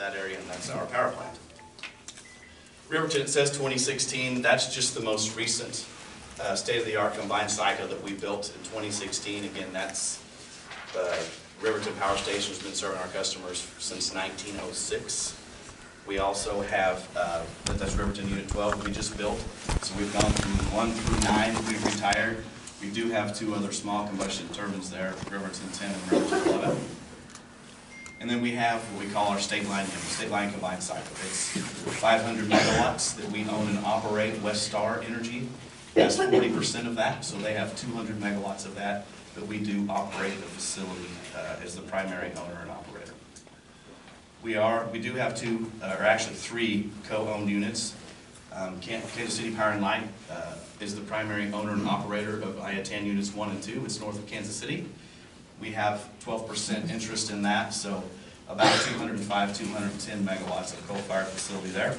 that area, and that's our power plant. Riverton, it says 2016, that's just the most recent state-of-the-art combined cycle that we built in 2016. Again, that's Riverton Power Station has been serving our customers since 1906. We also have, that's Riverton Unit 12 we just built. So we've gone from 1 through 9, we've retired. We do have 2 other small combustion turbines there, Riverton 10 and Riverton 11. And then we have what we call our state line combined cycle. It's 500 megawatts that we own and operate. West Star Energy has 40% of that, so they have 200 megawatts of that, but we do operate the facility as the primary owner and operator. We do have 2, or actually 3 co-owned units. Kansas City Power and Light is the primary owner and operator of IA-10 units 1 and 2. It's north of Kansas City. We have 12% interest in that, so about 205, 210 megawatts of coal-fired facility there.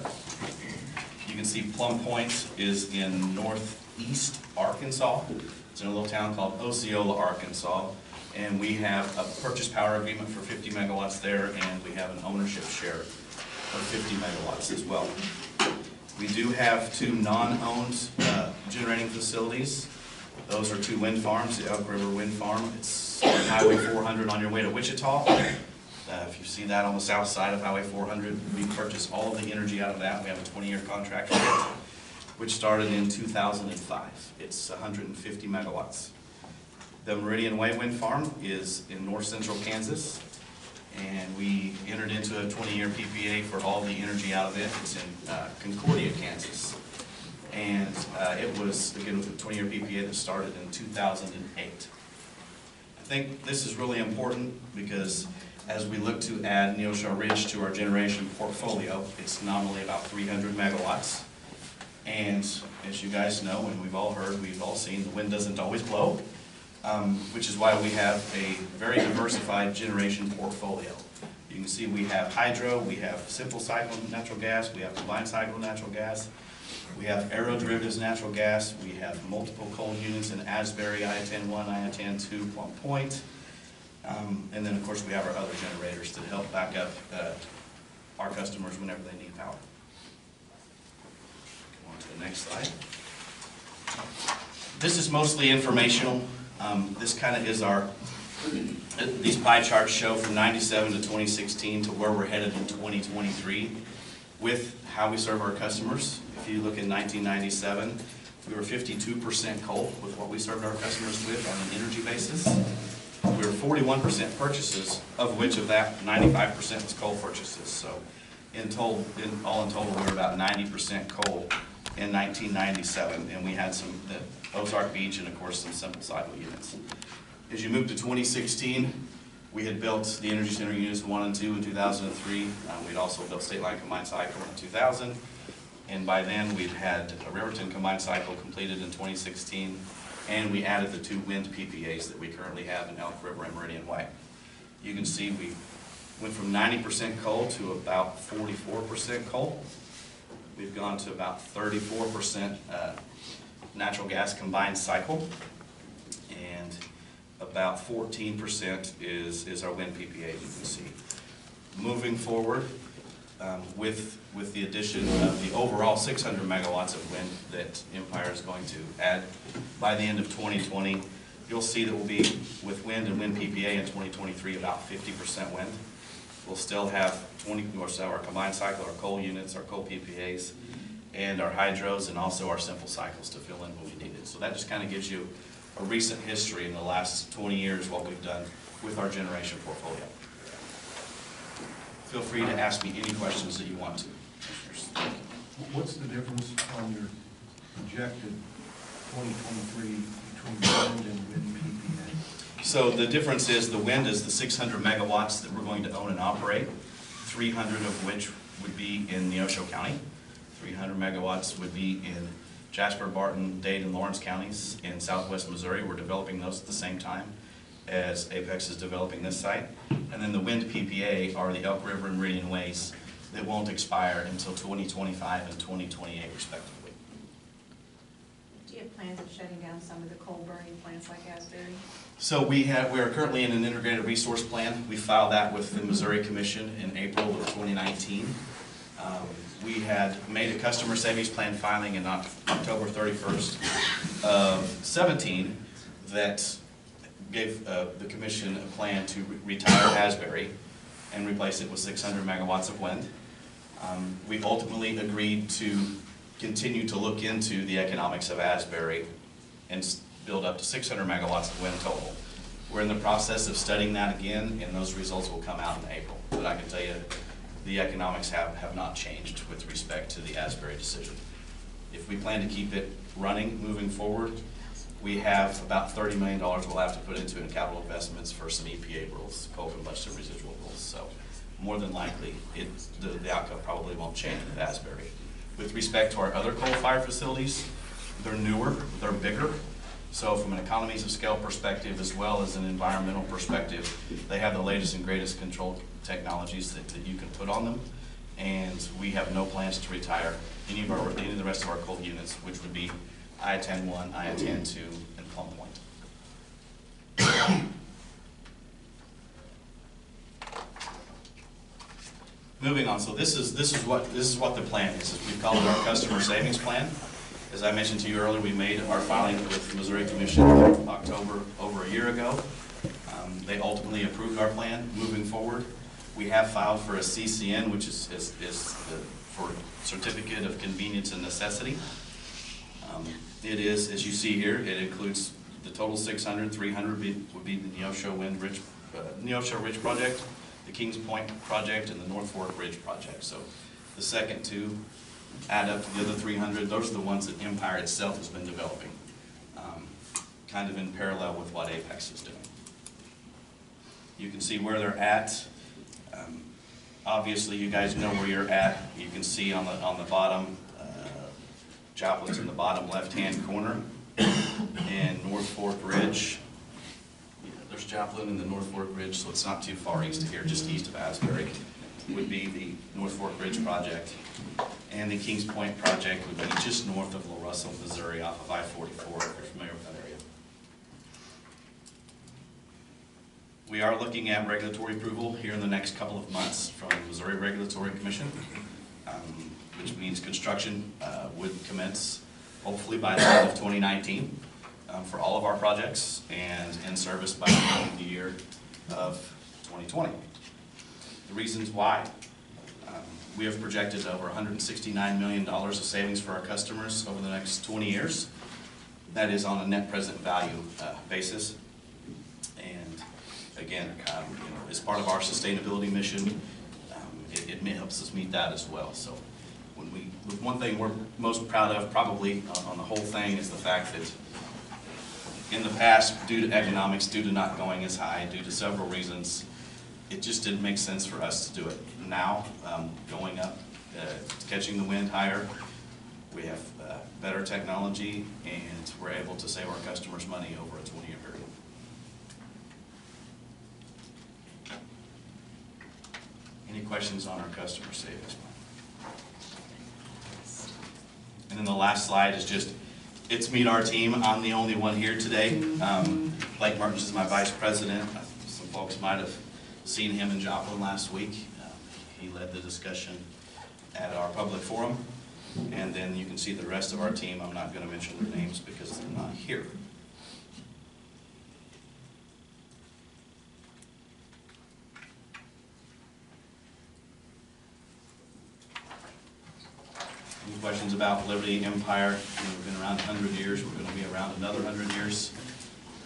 You can see Plum Point is in northeast Arkansas. It's in a little town called Osceola, Arkansas, and we have a purchase power agreement for 50 megawatts there, and we have an ownership share of 50 megawatts as well. We do have 2 non-owned generating facilities. Those are 2 wind farms, the Elk River Wind Farm. It's on Highway 400 on your way to Wichita. If you see that on the south side of Highway 400, we purchase all of the energy out of that. We have a 20-year contract with it, which started in 2005. It's 150 megawatts. The Meridian Way Wind Farm is in north central Kansas, and we entered into a 20-year PPA for all the energy out of it. It's in Concordia, Kansas. And it was, again, with a 20-year PPA that started in 2008. I think this is really important because as we look to add Neosho Ridge to our generation portfolio, it's nominally about 300 megawatts. And as you guys know, and we've all heard, we've all seen, the wind doesn't always blow, which is why we have a very diversified generation portfolio. You can see we have hydro, we have simple cycle natural gas, we have combined cycle natural gas, we have aeroderivatives natural gas, we have multiple coal units in Asbury, IA-10-1, IA-10-2, Plum Point, and then of course we have our other generators to help back up our customers whenever they need power. Go on to the next slide. This is mostly informational. This kind of is our, these pie charts show from 97 to 2016 to where we're headed in 2023 with how we serve our customers. If you look in 1997, we were 52% coal with what we served our customers with on an energy basis. We were 41% purchases, of which of that 95% was coal purchases. So all in total, we were about 90% coal in 1997, and we had some the Ozark Beach and of course some simple cycle units. As you move to 2016, we had built the Energy Center units 1 and 2 in 2003. We'd also built State Line Combined Cycle in 2000. And by then we'd had a Riverton Combined Cycle completed in 2016. And we added the 2 wind PPAs that we currently have in Elk River and Meridian Way. You can see we went from 90% coal to about 44% coal. We've gone to about 34% natural gas combined cycle. And about 14% is our wind PPA, you can see. Moving forward, with the addition of the overall 600 megawatts of wind that Empire is going to add by the end of 2020, you'll see that we'll be, with wind and wind PPA in 2023, about 50% wind. We'll still have 20 or so our combined cycle, our coal units, our coal PPAs, and our hydros, and also our simple cycles to fill in when we need it. So that just kind of gives you a recent history in the last 20 years what we've done with our generation portfolio. Feel free to ask me any questions that you want to. What's the difference on your projected 2023 between wind and wind PPA? So the difference is the wind is the 600 megawatts that we're going to own and operate, 300 of which would be in Neosho County. 300 megawatts would be in Jasper, Barton, Dade, and Lawrence counties in southwest Missouri. We're developing those at the same time as Apex is developing this site. And then the wind PPA are the Elk River and Meridian Ways that won't expire until 2025 and 2028 respectively. Do you have plans of shutting down some of the coal burning plants like Asbury? So we are currently in an integrated resource plan. We filed that with the Missouri Commission in April of 2019. 2019. We had made a customer savings plan filing in October 31st of 17 that gave the commission a plan to retire Asbury and replace it with 600 megawatts of wind. We ultimately agreed to continue to look into the economics of Asbury and build up to 600 megawatts of wind total. We're in the process of studying that again, and those results will come out in April. But I can tell you, the economics have not changed with respect to the Asbury decision. If we plan to keep it running moving forward, we have about $30 million we'll have to put into it in capital investments for some EPA rules, coal combustion residual rules. So more than likely, the outcome probably won't change with Asbury. With respect to our other coal-fired facilities, they're newer, they're bigger. So from an economies of scale perspective as well as an environmental perspective, they have the latest and greatest control technologies that you can put on them. And we have no plans to retire any of the rest of our coal units, which would be IA-10-1, IA-10-2, and Plum Point. Moving on, so this is what the plan is. We call it our customer savings plan. As I mentioned to you earlier, we made our filing with the Missouri Commission in October, over a year ago. They ultimately approved our plan moving forward. We have filed for a CCN, which is for Certificate of Convenience and Necessity. It is, as you see here, it includes the total 600, 300 would be the Neosho Ridge project, the Kings Point project, and the North Fork Ridge project. So the second two add up to the other 300. Those are the ones that Empire itself has been developing, kind of in parallel with what Apex is doing. You can see where they're at. Obviously, you guys know where you're at. You can see on the bottom, Joplin's in the bottom left-hand corner, and North Fork Ridge. Yeah, there's Joplin and the North Fork Ridge, so it's not too far east of here, just east of Asbury would be the North Fork Ridge project. And the Kings Point project would be just north of La Russell, Missouri, off of I-44, if you're familiar with that area. We are looking at regulatory approval here in the next couple of months from the Missouri Regulatory Commission, which means construction would commence hopefully by the end of 2019 for all of our projects and in service by the end of the year of 2020. The reasons why. We have projected over $169 million of savings for our customers over the next 20 years. That is on a net present value basis. And again, as part of our sustainability mission, it helps us meet that as well. So one thing we're most proud of probably on the whole thing is the fact that in the past, due to economics, due to not going as high, due to several reasons, it just didn't make sense for us to do it. Now, going up, catching the wind higher, we have better technology, and we're able to save our customers money over a 20-year period. Any questions on our customer savings plan? And then the last slide is just, it's meet our team. I'm the only one here today. Blake Mertens is my vice president. Some folks might have seen him in Joplin last week. He led the discussion at our public forum. And then you can see the rest of our team. I'm not going to mention their names because they're not here. Any questions about Liberty Empire? We've been around 100 years. We're going to be around another 100 years.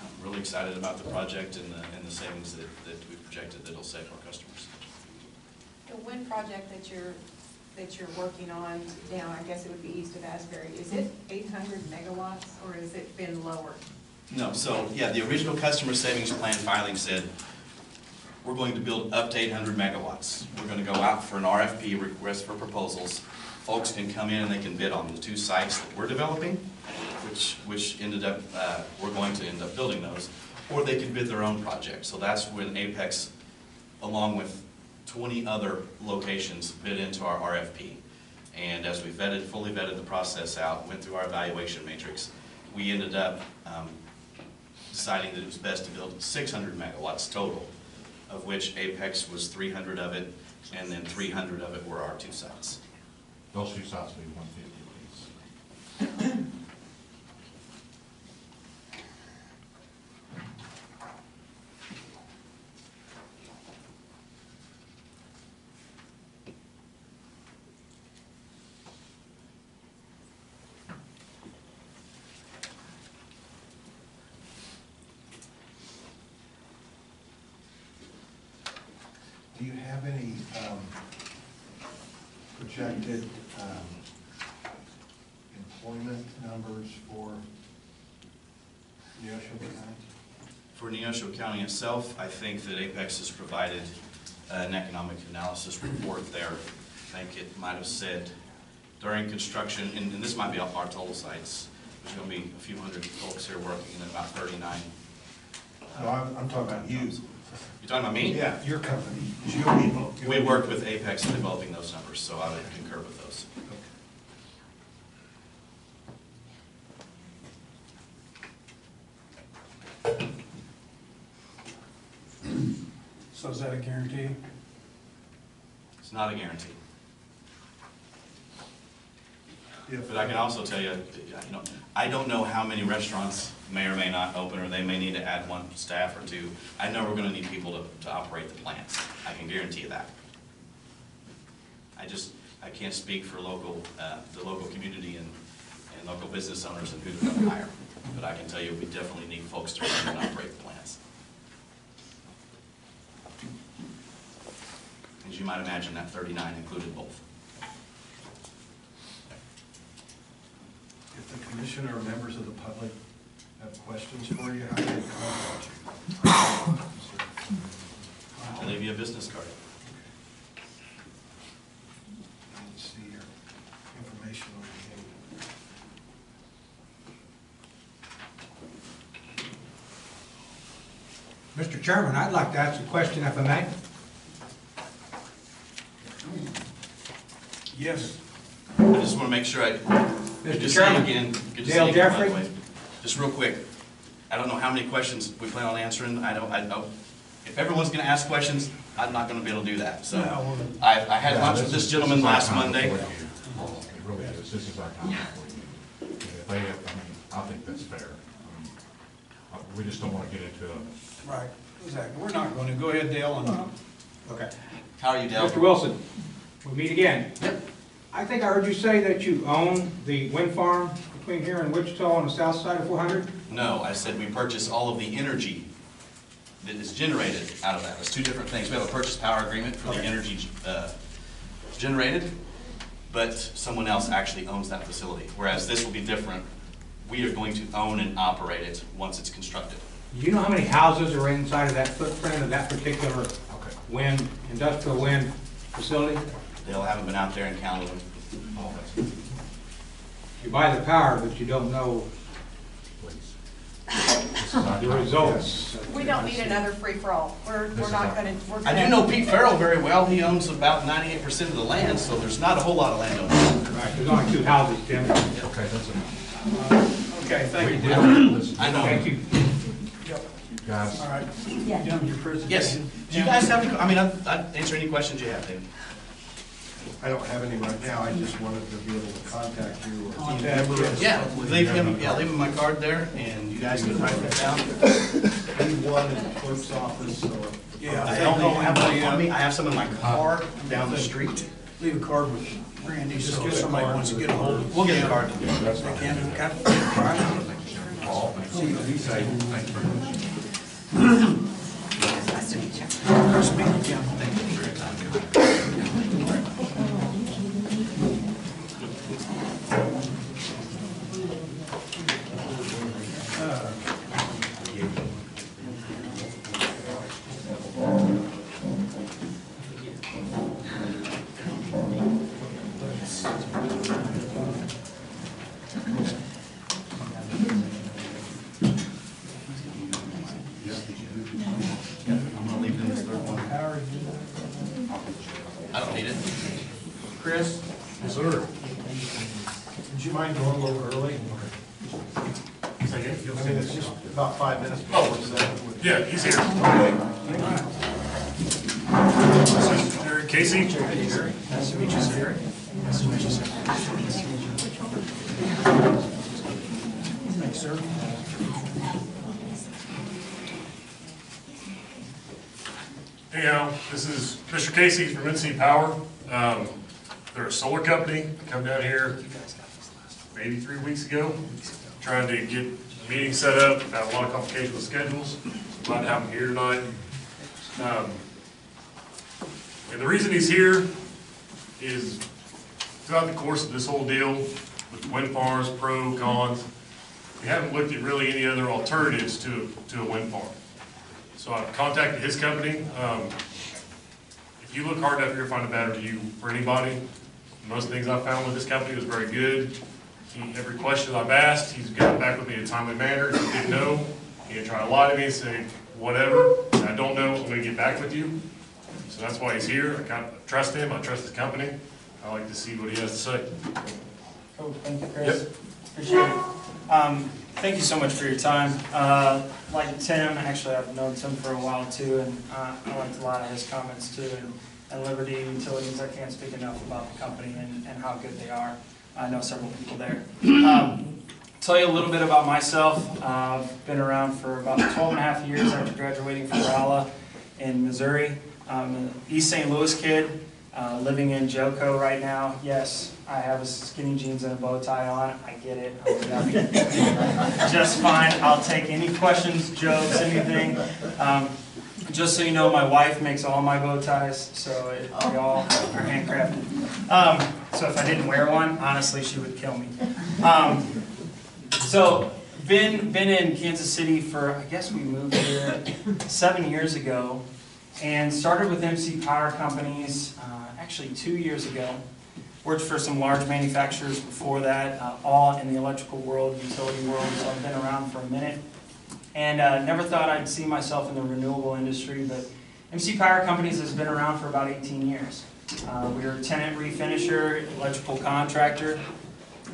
I'm really excited about the project and the savings that we projected that it'll save our customers. The wind project that you're working on down, I guess it would be east of Asbury, is it 800 megawatts or has it been lower? No, so yeah, the original customer savings plan filing said we're going to build up to 800 megawatts. We're going to go out for an RFP, request for proposals. Folks can come in and they can bid on the 2 sites that we're developing, which ended up, we're going to end up building those, or they can bid their own project. So that's when Apex, along with 20 other locations, bid into our RFP. And as we fully vetted the process out, went through our evaluation matrix, we ended up deciding that it was best to build 600 megawatts total, of which Apex was 300 of it, and then 300 of it were our 2 sites. Those 2 sites will be 150 apiece. Do you have any projected employment numbers for Neosho County? For Neosho County itself, I think that Apex has provided an economic analysis report there. I think it might have said during construction, and this might be our total sites, there's going to be a few hundred folks here working and about 39. No, I'm talking about you. You're talking about me? Yeah, your company. We worked with Apex in developing those numbers, so I would concur with those. So is that a guarantee? It's not a guarantee. If- But I can also tell you, I don't know how many restaurants may or may not open, or they may need to add 1 staff or 2. I know we're gonna need people to operate the plants. I can guarantee you that. I can't speak for local, the local community and local business owners and who they're gonna hire. But I can tell you, we definitely need folks to run and operate the plants. As you might imagine, that 39 included both. If the commissioner or members of the public have questions for you, how can they contact you? I'll leave you a business card. Let's see your information on the Mr. Chairman, I'd like to ask a question if I may. Yes. I just want to make sure good to see you Chairman, again. Good to see Dale you again, by the Jeffrey. way. Just real quick, I don't know how many questions we plan on answering. I know, if everyone's going to ask questions, I'm not going to be able to do that. So I had lunch with this gentleman last Monday. It really is. This is our time for you. If they, I think that's fair. We just don't want to get into a. Right, exactly. We're not going to. Go ahead, Dale, and, Okay. How are you, Dale? Mr. Wilson, we meet again. Yep. I think I heard you say that you own the wind farm between here and Wichita on the south side of 400? No, I said we purchase all of the energy that is generated out of that. It's 2 different things. We have a purchase power agreement for the energy generated, but someone else actually owns that facility. Whereas this will be different. We are going to own and operate it once it's constructed. Do you know how many houses are inside of that footprint of that particular wind, industrial wind facility? Dale, haven't been out there and counted them. You buy the power, but you don't know the results. We don't need another free-for-all. We're not gonna. I do know Pete Farrell very well. He owns about 98% of the land, so there's not a whole lot of land on it. Right, there's only 2 houses, Tim. Okay, that's enough. okay, thank you, We Dale. listen, I know. Thank you. guys. All right. Done your presentation? Yes. Do you guys have any, I'd answer any questions you have, David. I don't have any right now, I just wanted to be able to contact you or Contact you. Yeah, leave him my card there, and you guys can write that down. anyone in the clerk's office or. Yeah. I don't have one on me. I have some in my car down the street. Leave a card with Randy, so if somebody wants to get a hold of. We'll get a card. They can, okay. All right. See what he said. Thank you very much. Nice to meet you. Nice meeting you. Thank you for your time. I'm gonna leave it in this third one. I don't need it. Chris? Yes, sir. Would you mind going a little early? I mean, it's just about 5 minutes before 7. Yeah, he's here. This is Jerry Casey. Nice to meet you, sir. Nice to meet you, sir. Thanks, sir. Anyhow, this is Mr. Casey from NC Power. They're a solar company. Come down here maybe 3 weeks ago, trying to get meetings set up. Had a lot of complications with schedules. Glad to have him here tonight. And the reason he's here is throughout the course of this whole deal with wind farms, pro, cons, we haven't looked at really any other alternatives to a wind farm. So I've contacted his company. If you look hard enough, you're gonna find a bad review for anybody. Most things I've found with this company was very good. Every question I've asked, he's gotten back with me in a timely manner. If he didn't know, he didn't try to lie to me and say, whatever, I don't know, I'm gonna get back with you. So that's why he's here. I trust him, I trust his company. I like to see what he has to say. Cool, thank you, Chris. Appreciate it. Thank you so much for your time. Like Tim, actually I've known Tim for a while too, and I liked a lot of his comments too. And Liberty Utilities, I can't speak enough about the company and how good they are. I know several people there. Tell you a little bit about myself. I've been around for about 12 and a half years after graduating from Rolla in Missouri. I'm an East St. Louis kid, living in Joco right now. Yes, I have skinny jeans and a bow tie on. I get it. Just fine. I'll take any questions, jokes, anything. Just so you know, my wife makes all my bow ties, so they all are handcrafted. So if I didn't wear one, honestly, she would kill me. So been in Kansas City for, I guess we moved here 7 years ago, and started with MC Power Companies actually 2 years ago. Worked for some large manufacturers before that, all in the electrical world, utility world, so I've been around for a minute. And never thought I'd see myself in the renewable industry, but MC Power Companies has been around for about 18 years. We were a tenant refinisher, electrical contractor,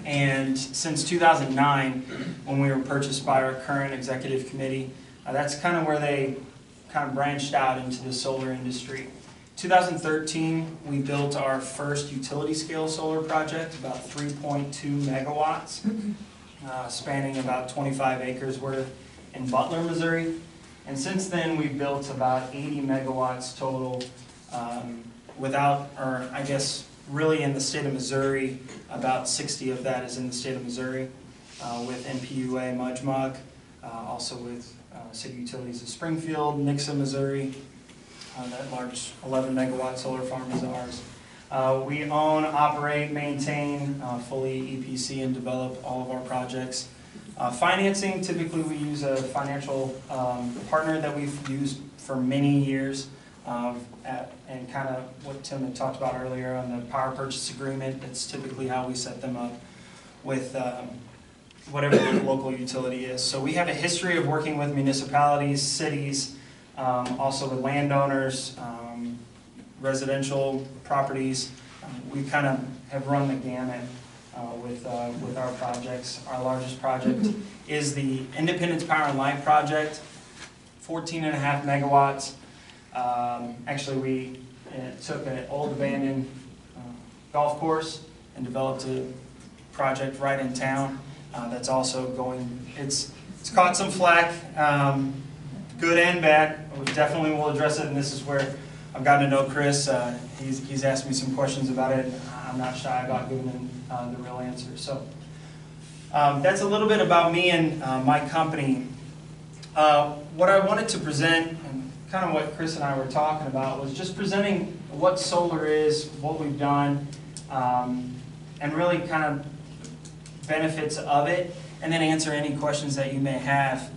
and since 2009, when we were purchased by our current executive committee, that's kind of where they kind of branched out into the solar industry. 2013, we built our first utility scale solar project, about 3.2 megawatts, spanning about 25 acres worth in Butler, Missouri. And since then, we've built about 80 megawatts total really in the state of Missouri, about 60 of that is in the state of Missouri, with NPUA, Mudgmug, also with City Utilities of Springfield, Nixa, Missouri. That large 11 megawatt solar farm is ours. We own, operate, maintain, fully EPC and develop all of our projects. Financing, typically we use a financial partner that we've used for many years, and kind of what Tim had talked about earlier on the power purchase agreement. That's typically how we set them up with whatever the local utility is. So we have a history of working with municipalities, cities, also with landowners, residential properties. We kind of have run the gamut with our projects. Our largest project is the Independence Power and Light project, 14.5 megawatts. Actually, we took an old abandoned golf course and developed a project right in town that's also going, it's caught some flack, good and bad. We definitely will address it, and this is where I've gotten to know Chris. He's asked me some questions about it. I'm not shy about giving him the real answer. So that's a little bit about me and my company. What I wanted to present, and kind of what Chris and I were talking about, was just presenting what solar is, what we've done, and really kind of benefits of it, and then answer any questions that you may have.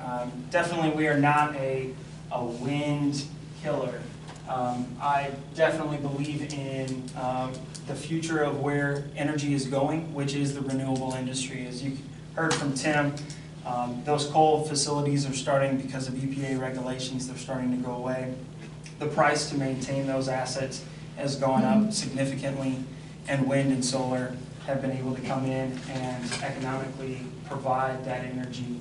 Definitely we are not a wind killer. I definitely believe in the future of where energy is going, which is the renewable industry. As you heard from Tim, those coal facilities are starting, because of EPA regulations, they're starting to go away. The price to maintain those assets has gone up significantly, and wind and solar have been able to come in and economically provide that energy.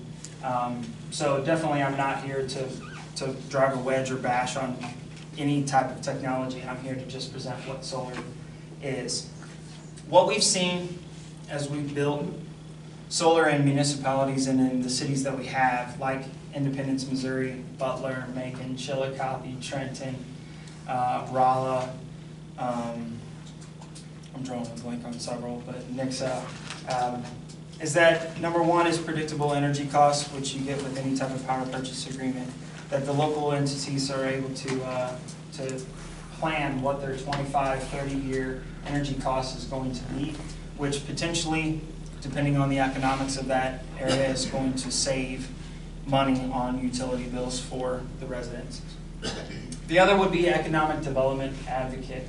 So definitely I'm not here to drive a wedge or bash on any type of technology. I'm here to just present what solar is. What we've seen as we've built solar in municipalities and in the cities that we have, like Independence, Missouri, Butler, Macon, Chillicothe, Trenton, Rolla, I'm drawing a blank on several, but Nixa, is that number one is predictable energy costs, which you get with any type of power purchase agreement, that the local entities are able to plan what their 25, 30-year energy cost is going to be, which potentially, depending on the economics of that area, is going to save money on utility bills for the residents. The other would be economic development advocate.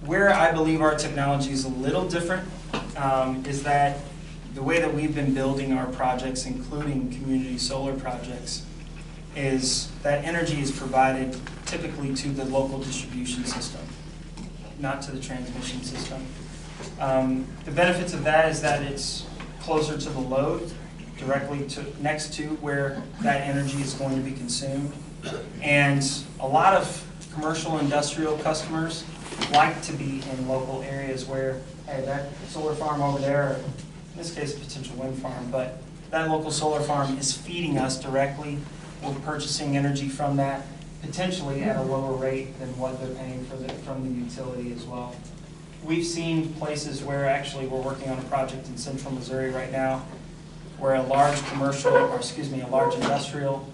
Where I believe our technology is a little different is that the way that we've been building our projects, including community solar projects, is that energy is provided typically to the local distribution system, not to the transmission system. The benefits of that is that it's closer to the load, directly next to where that energy is going to be consumed. And a lot of commercial industrial customers like to be in local areas where, hey, that solar farm over there, in this case a potential wind farm, but that local solar farm is feeding us directly. We're purchasing energy from that, potentially at a lower rate than what they're paying from the utility as well. We've seen places where actually we're working on a project in central Missouri right now where a large a large industrial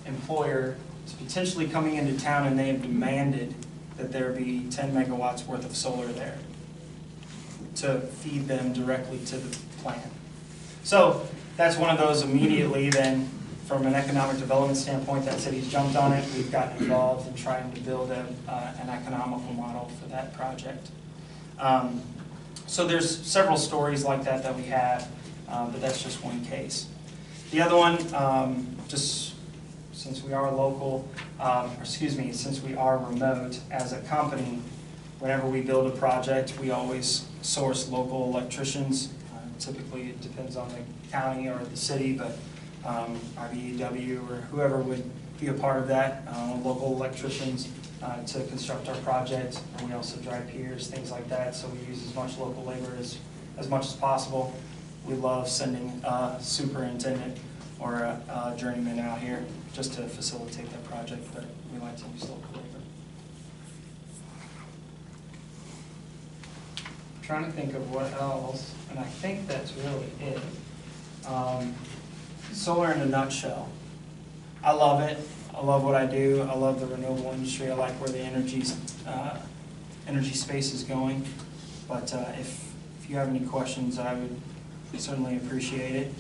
employer is potentially coming into town, and they have demanded that there be 10 megawatts worth of solar there to feed them directly to the plant. So that's one of those immediately then, from an economic development standpoint, that city's jumped on it. We've gotten involved in trying to build an economical model for that project. So there's several stories like that that we have, but that's just one case. The other one, just since we are local, since we are remote as a company, whenever we build a project, we always source local electricians. Typically, it depends on the county or the city, but RBEW or whoever would be a part of that, local electricians to construct our project. And we also dry piers, things like that, so we use as much local labor as much as possible. We love sending a superintendent or a journeyman out here just to facilitate that project, but we like to use local labor. I'm trying to think of what else, and I think that's really it. Solar in a nutshell. I love it. I love what I do. I love the renewable industry. I like where the energy space is going. But if you have any questions, I would certainly appreciate it.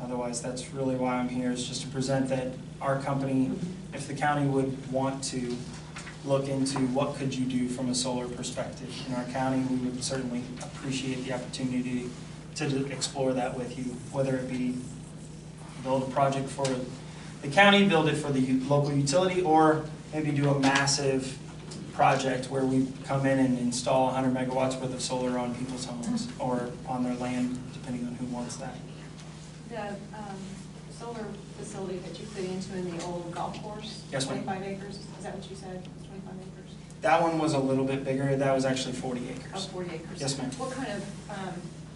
Otherwise, that's really why I'm here, is just to present that our company, if the county would want to look into what could you do from a solar perspective in our county, we would certainly appreciate the opportunity to explore that with you, whether it be build a project for the county, build it for the local utility, or maybe do a massive project where we come in and install 100 megawatts worth of solar on people's homes or on their land, depending on who wants that. The solar facility that you put into in the old golf course, Yes, ma'am. 25 acres, is that what you said? It was 25 acres? That one was a little bit bigger. That was actually 40 Oh, acres. 40 acres. Yes, ma'am. What kind of,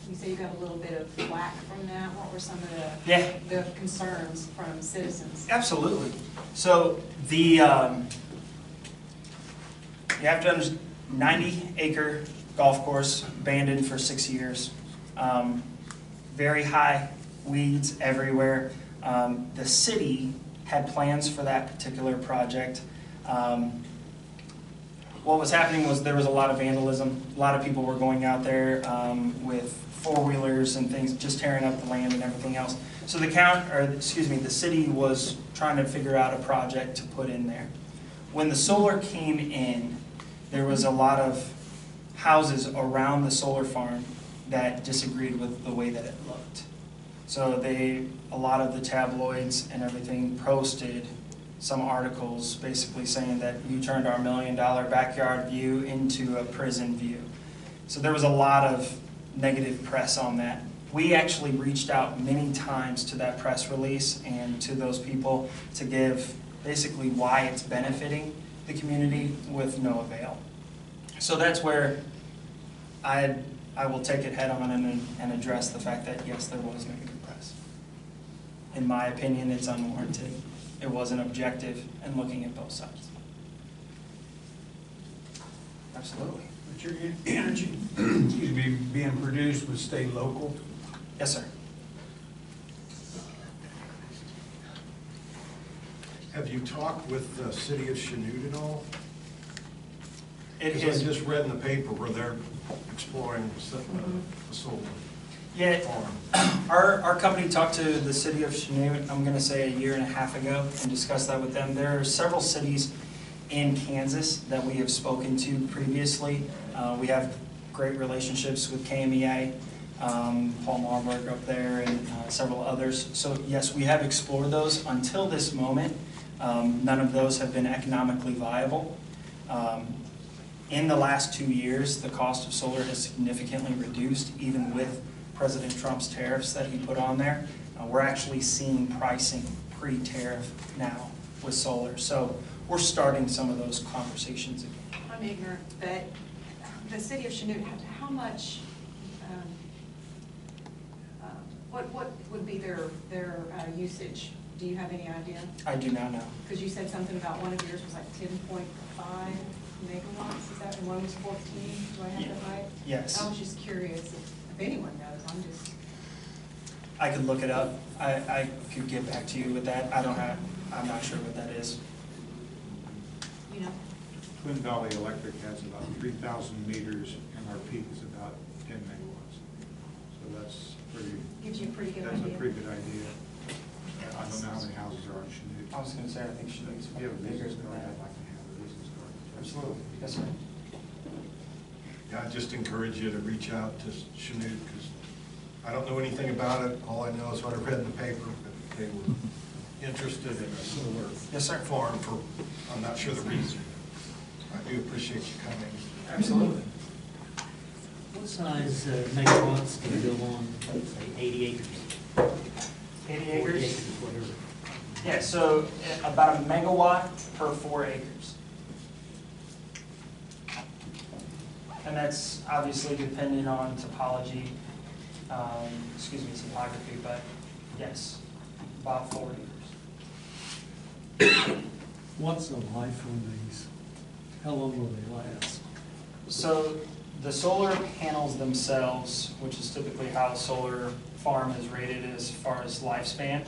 you say you got a little bit of flack from that? What were some of Yeah. the concerns from citizens? Absolutely. So the you have to understand, 90-acre golf course, abandoned for 6 years. Very high weeds everywhere. The city had plans for that particular project. What was happening was there was a lot of vandalism. A lot of people were going out there with four-wheelers and things, just tearing up the land and everything else. So the city was trying to figure out a project to put in there. When the solar came in, there was a lot of houses around the solar farm that disagreed with the way that it looked. So a lot of the tabloids and everything posted some articles basically saying that you turned our $1 million backyard view into a prison view. So there was a lot of negative press on that. We actually reached out many times to that press release and to those people to give basically why it's benefiting the community with no avail. So that's where I will take it head on and address the fact that, yes, there was negative press. In my opinion, it's unwarranted. It wasn't objective in looking at both sides. Absolutely. But your energy, excuse me, being produced would stay local? Yes, sir. Have you talked with the city of Chanute at all? It Because is, I just read in the paper where they're exploring a solar yeah, farm. our company talked to the city of Chanute, I'm gonna say 1.5 years ago, and discussed that with them. There are several cities in Kansas that we have spoken to previously. We have great relationships with KMEA, Paul Marburg up there, and several others. So yes, we have explored those. Until this moment, none of those have been economically viable. In the last 2 years, the cost of solar has significantly reduced, even with President Trump's tariffs that he put on there. We're actually seeing pricing pre-tariff now with solar. So we're starting some of those conversations again. I'm ignorant, but the city of Chanute, how much, what would be their usage? Do you have any idea? I do not know. Because you said something about one of yours was like 10.5 megawatts, is that, and one was 14, do I have that right? Yes. I was just curious if anyone knows, I could look it up. I could get back to you with that. I'm not sure what that is. you know. Twin Valley Electric has about 3,000 meters, and our peak is about 10 megawatts. So that's pretty. Gives you a pretty good That's idea. a pretty good idea. I don't know how many houses are on Chanute. I was going to say, I think Chanute's If you have a bigger business than card, that. I'd like to have a business card. Absolutely. Yes, sir. Yeah, I just encourage you to reach out to Chanute, because I don't know anything about it. All I know is what I read in the paper, but they were interested in a solar Yes, sir. farm for, I'm not sure the reason. I do appreciate you coming. Absolutely. What size megawatts can you build on, say, 80 acres? 80 40 acres? whatever. Yeah, so about a megawatt per 4 acres. And that's obviously dependent on topology, topography, but yes, about 4 acres. What's the life on these? How long will they last? So the solar panels themselves, which is typically how a solar farm is rated as far as lifespan,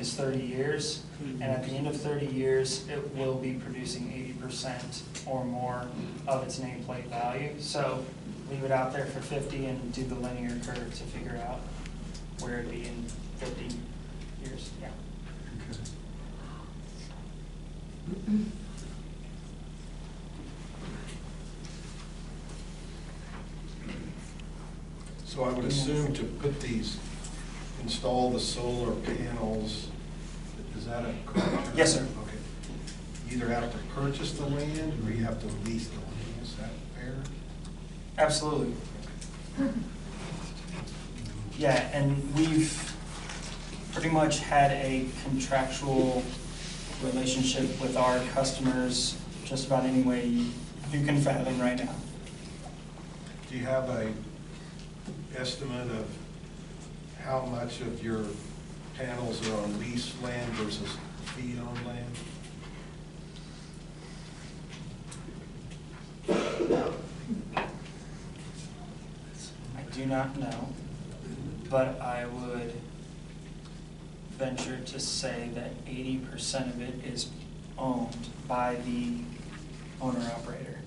is 30 years. And at the end of 30 years, it will be producing 80% or more of its nameplate value. So leave it out there for 50 and do the linear curve to figure out where it'd be in 50 years. Yeah. So I would assume to put these, install the solar panels, is that a correct? Yes, sir. Okay. You either have to purchase the land or you have to lease the land, is that fair? Absolutely. Yeah, and we've pretty much had a contractual relationship with our customers just about any way you can fathom right now. Do you have a estimate of how much of your panels are on leased land versus fee-owned land? I do not know, but I would venture to say that 80% of it is owned by the owner-operator,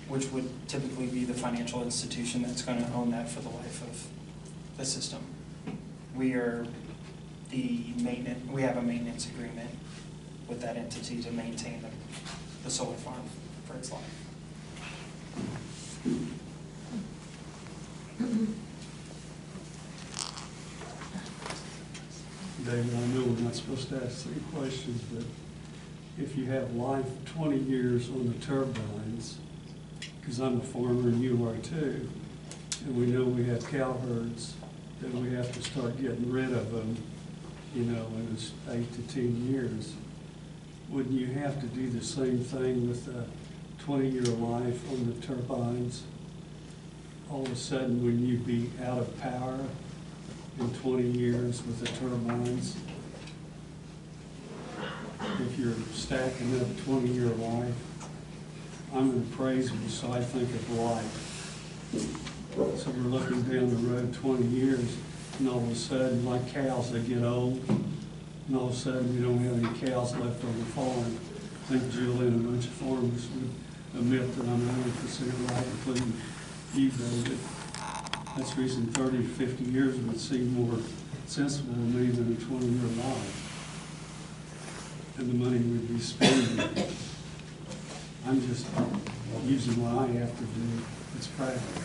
which would typically be the financial institution that's going to own that for the life of the system. We are the maintenance, we have a maintenance agreement with that entity to maintain the solar farm for its life. David, I know we're not supposed to ask 3 questions, but if you have life 20 years on the turbines, because I'm a farmer and you are too, and we know we have cow herds, that we have to start getting rid of them you know, it was 8 to 10 years. Wouldn't you have to do the same thing with a 20-year life on the turbines? All of a sudden, when you'd be out of power in 20 years with the turbines, if you're stacking up 20-year life, I'm an appraiser, so I think of life. So we're looking down the road 20 years, and all of a sudden, like cows, they get old, and all of a sudden, we don't have any cows left on the farm. I think Julie and a bunch of farmers would admit that I'm 100% right, including you, David. That's the reason 30 to 50 years would seem more sensible to me than a 20-year life. And the money we'd be spending. I'm just using what I have to do. It's practical.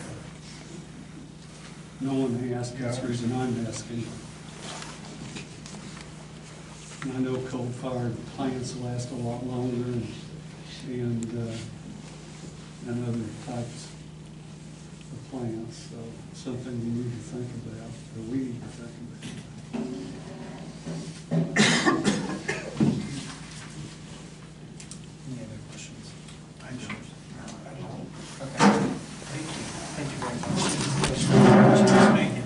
No one asked, that's the reason I'm asking. And I know coal-fired plants last a lot longer and other types of plants. So something we need to think about, or we need to think about. Any other questions? Thank you. Okay. Thank you very much.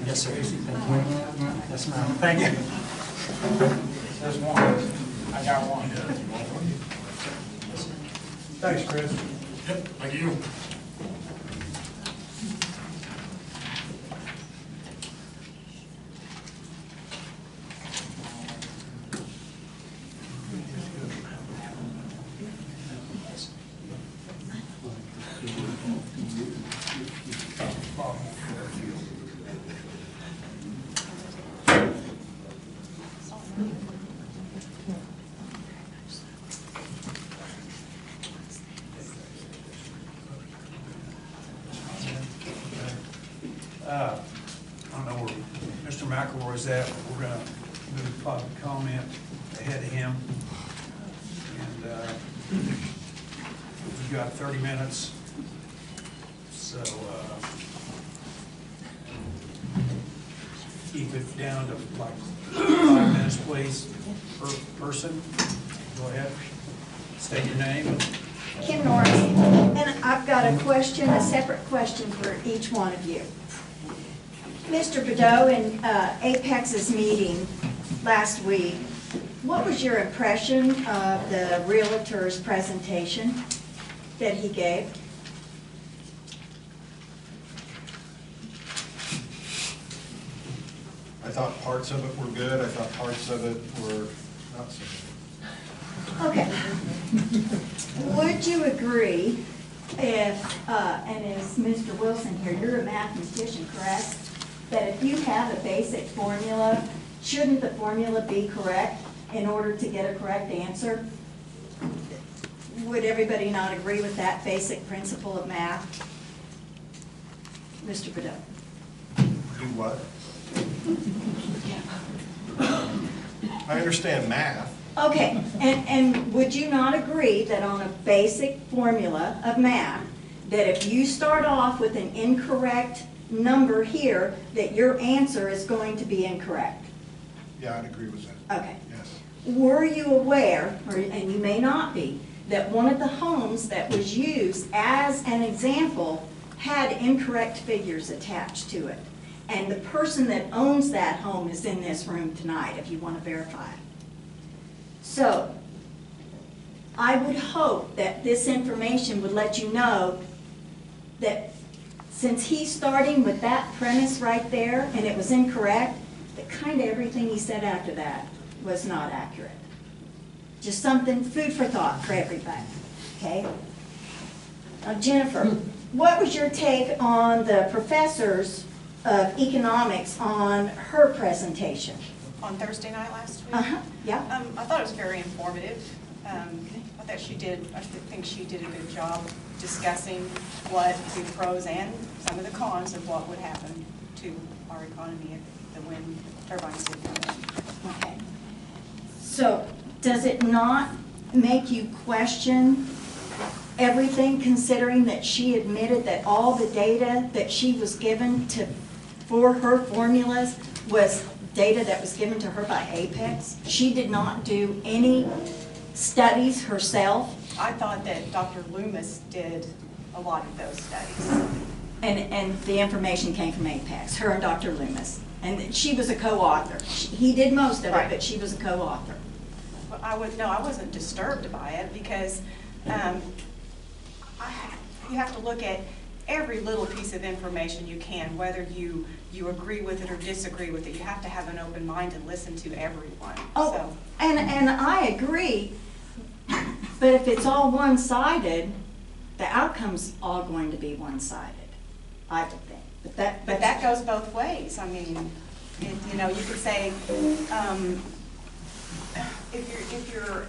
Yes, sir. Thank you. Yes, ma'am. Thank you. There's one. I got one. Thanks, Chris. Yep, thank you. I don't know where Mr. McElroy's at, but we're gonna move public comment ahead of him. And we've got 30 minutes, so keep it down to like 5 minutes, please, per person. Go ahead, state your name. Kim Norris, and I've got a question, a separate question for each one of you. Mr. Beddoe, in Apex's meeting last week, what was your impression of the realtor's presentation that he gave? I thought parts of it were good. I thought parts of it were not so good. Okay. Would you agree if, and is Mr. Wilson here, you're a mathematician, correct? That if you have a basic formula, shouldn't the formula be correct in order to get a correct answer? Would everybody not agree with that basic principle of math? Mr. Beddoe? Do what? I understand math. Okay, and would you not agree that on a basic formula of math, that if you start off with an incorrect number here, that your answer is going to be incorrect? Yeah, I'd agree with that. Okay. Yes. Were you aware, and you may not be, that one of the homes that was used as an example had incorrect figures attached to it? And the person that owns that home is in this room tonight, if you want to verify it. So, I would hope that this information would let you know that since he's starting with that premise right there, and it was incorrect, that kind of everything he said after that was not accurate. Just something, food for thought for everybody, okay? Now, Jennifer, what was your take on the professors of economics on her presentation? On Thursday night last week? Uh-huh, yeah. I thought it was very informative. I think she did a good job discussing what the pros and some of the cons of what would happen to our economy if the wind turbines did come in. Okay. So, does it not make you question everything, considering that she admitted that all the data that she was given for her formulas was data that was given to her by Apex. She did not do any studies herself. I thought that Dr. Loomis did a lot of those studies. And the information came from Apex, her and Dr. Loomis. And she was a co-author. He did most of it, Right. but she was a co-author. But I wasn't disturbed by it because you have to look at every little piece of information you can, whether you agree with it or disagree with it. You have to have an open mind and listen to everyone. Oh, So, and I agree, but if it's all one-sided, the outcome's all going to be one-sided, I would think. but that goes both ways. I mean, you know, you could say, if you're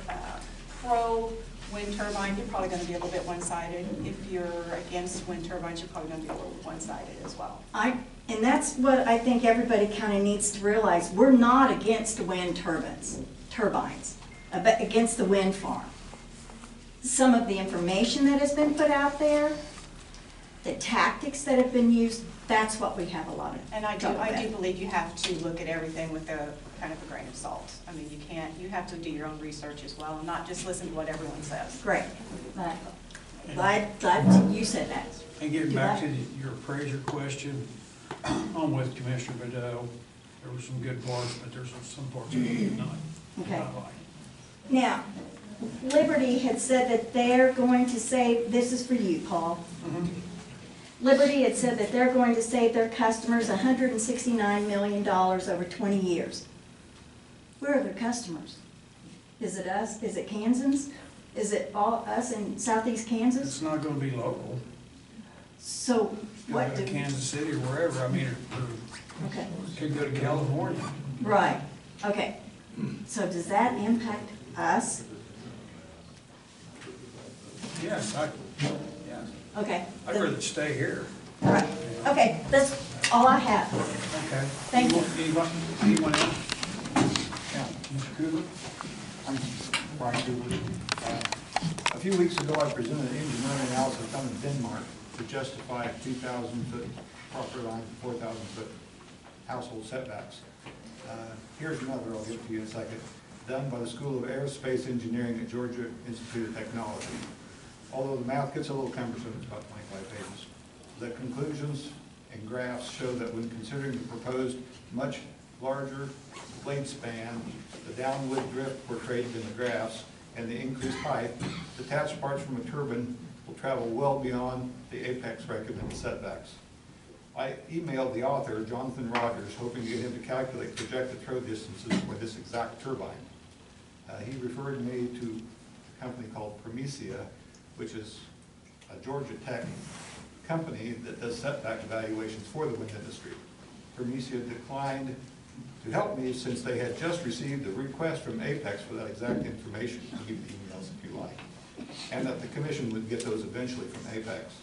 pro wind turbine, you're probably going to be a little bit one-sided. If you're against wind turbines, you're probably going to be a little one-sided as well. And that's what I think everybody kind of needs to realize. We're not against wind turbines, but against the wind farm. Some of the information that has been put out there, the tactics that have been used, that's what we have a lot of And I trouble do with. believe you have to look at everything with a kind of a grain of salt. I mean, you have to do your own research as well and not just listen to what everyone says. Great. Glad you said that. And getting back to your appraiser question, I'm with Commissioner Bedell. There were some good parts, but there's some parts that I did not Okay. like. Now, Liberty had said that they're going to save, this is for you, Paul. Liberty had said that they're going to save their customers $169 million over 20 years. Where are their customers? Is it us? Is it Kansans? Is it all us in southeast Kansas? It's not gonna be local. So what Go do? to Kansas City or wherever, I mean, Okay, it could go to California. right, okay. So does that impact us? Yes, yes. Okay. I'd rather stay here. Right, okay, that's all I have. Okay. Thank you. Anyone else? Yeah, Mr. Cooper? I'm Brian Cooper. A few weeks ago, I presented an engineering analysis done in Denmark to justify 2,000-foot property line, 4,000-foot household setbacks. Here's another I'll give to you in a second, done by the School of Aerospace Engineering at Georgia Institute of Technology. Although the math gets a little cumbersome, it's about 25 pages. The conclusions and graphs show that when considering the proposed much larger blade span, the downward drift portrayed in the graphs, and the increased height, detached parts from a turbine will travel well beyond the apex recommended setbacks. I emailed the author, Jonathan Rogers, hoping to get him to calculate projected throw distances for this exact turbine. He referred me to a company called Promesia, which is a Georgia Tech company that does setback evaluations for the wind industry. Promesia declined to help me since they had just received a request from Apex for that exact information. I'll give you the emails if you like. And that the commission would get those eventually from Apex.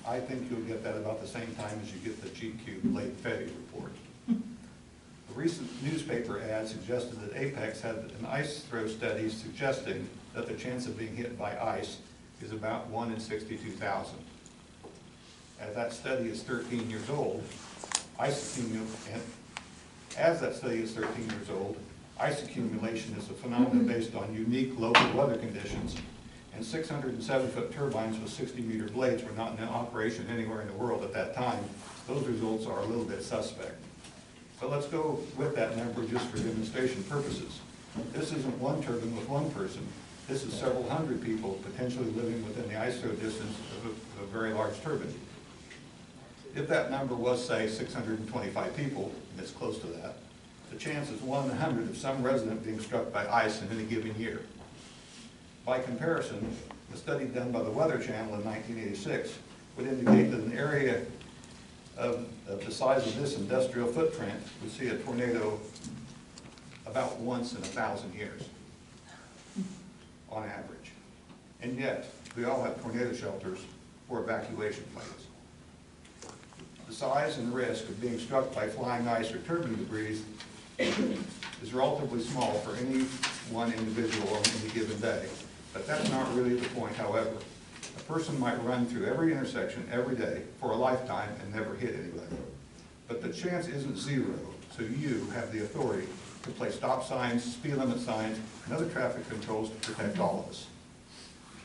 I think you'll get that about the same time as you get the GQ late February report. A recent newspaper ad suggested that Apex had an ice throw study suggesting that the chance of being hit by ice is about 1 in 62,000. As that study is 13 years old, ice accumulation is a phenomenon based on unique local weather conditions, and 607-foot turbines with 60-meter blades were not in operation anywhere in the world at that time. Those results are a little bit suspect. But let's go with that number just for demonstration purposes. This isn't one turbine with one person. This is several hundred people potentially living within the ice throw distance of a very large turbine. If that number was, say, 625 people, and it's close to that, the chance is 1 in 100 of some resident being struck by ice in any given year. By comparison, the study done by the Weather Channel in 1986 would indicate that an area of the size of this industrial footprint would see a tornado about once in 1,000 years, on average. And yet, we all have tornado shelters or evacuation plans. The size and risk of being struck by flying ice or turbine debris is relatively small for any one individual on any given day. But that's not really the point, however. A person might run through every intersection every day for a lifetime and never hit anybody. But the chance isn't zero, so you have the authority to place stop signs, speed limit signs, and other traffic controls to protect all of us.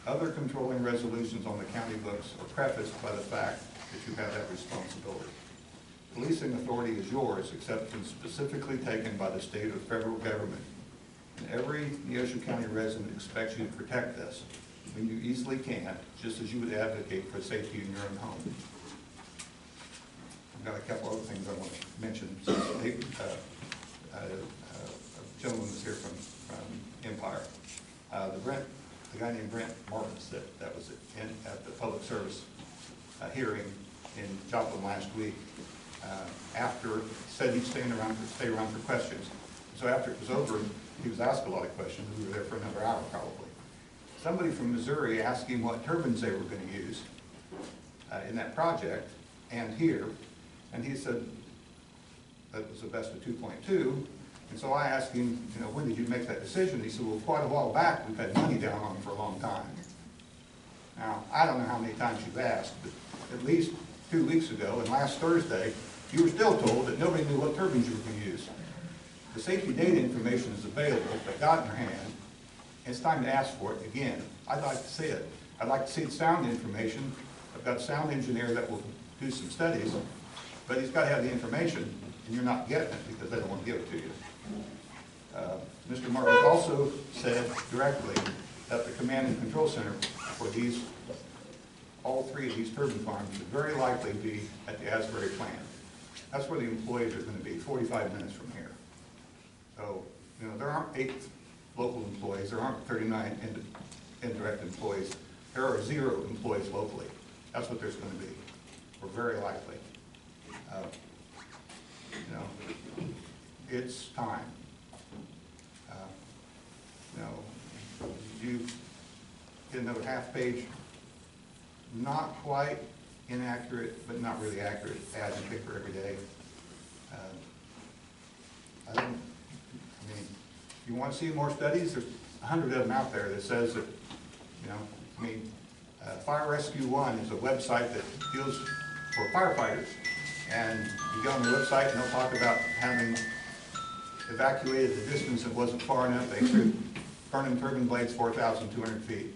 Other controlling resolutions on the county books are prefaced by the fact that you have that responsibility. Policing authority is yours, except when specifically taken by the state or federal government. And every Neosho County resident expects you to protect this when you easily can, just as you would advocate for safety in your own home. I've got a couple other things I want to mention. A gentleman was here from Empire. The guy named Brent Martins that was at the public service hearing in Joplin last week. After said he'd stay around for questions. So after it was over, he was asked a lot of questions. We were there for another hour probably. Somebody from Missouri asked him what turbines they were going to use in that project and here, and he said that was the best of 2.2. And so I asked him, when did you make that decision? He said, well, quite a while back. We've had money down on it for a long time. Now, I don't know how many times you've asked, but at least 2 weeks ago and last Thursday, you were still told that nobody knew what turbines you were going to use. The safety data information is available, but got in your hand. It's time to ask for it again. I'd like to see it. I'd like to see the sound information. I've got a sound engineer that will do some studies, but he's got to have the information, and you're not getting it because they don't want to give it to you. Mr. Martins also said directly that the command and control center for all three of these turbine farms should very likely be at the Asbury plant. That's where the employees are going to be, 45 minutes from here. So, there aren't 8 local employees, there aren't 39 indirect employees. There are 0 employees locally. That's what there's going to be, or very likely. It's time. You get another half-page, not quite inaccurate, but not really accurate ad in the paper every day. You want to see more studies? There's 100 of them out there that says that, Fire Rescue One is a website that deals for firefighters. And you go on the website and they'll talk about having evacuated the distance that wasn't far enough. They threw burning turbine blades 4,200 feet.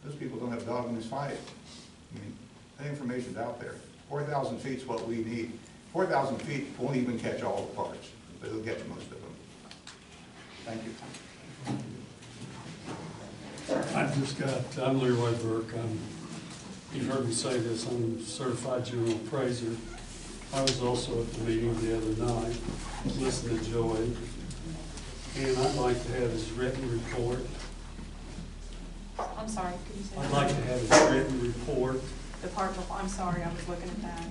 Those people don't have a dog in this fight. That information's out there. 4,000 feet is what we need. 4,000 feet won't even catch all the parts, but it'll get to most of them. Thank you. I'm Leroy Burke. You've heard me say this, I'm a certified general appraiser. I was also at the meeting the other night, listening to Joey, and I'd like to have his written report. I'm sorry, could you say that? I'd like to have his written report. I'm sorry, I was looking at that.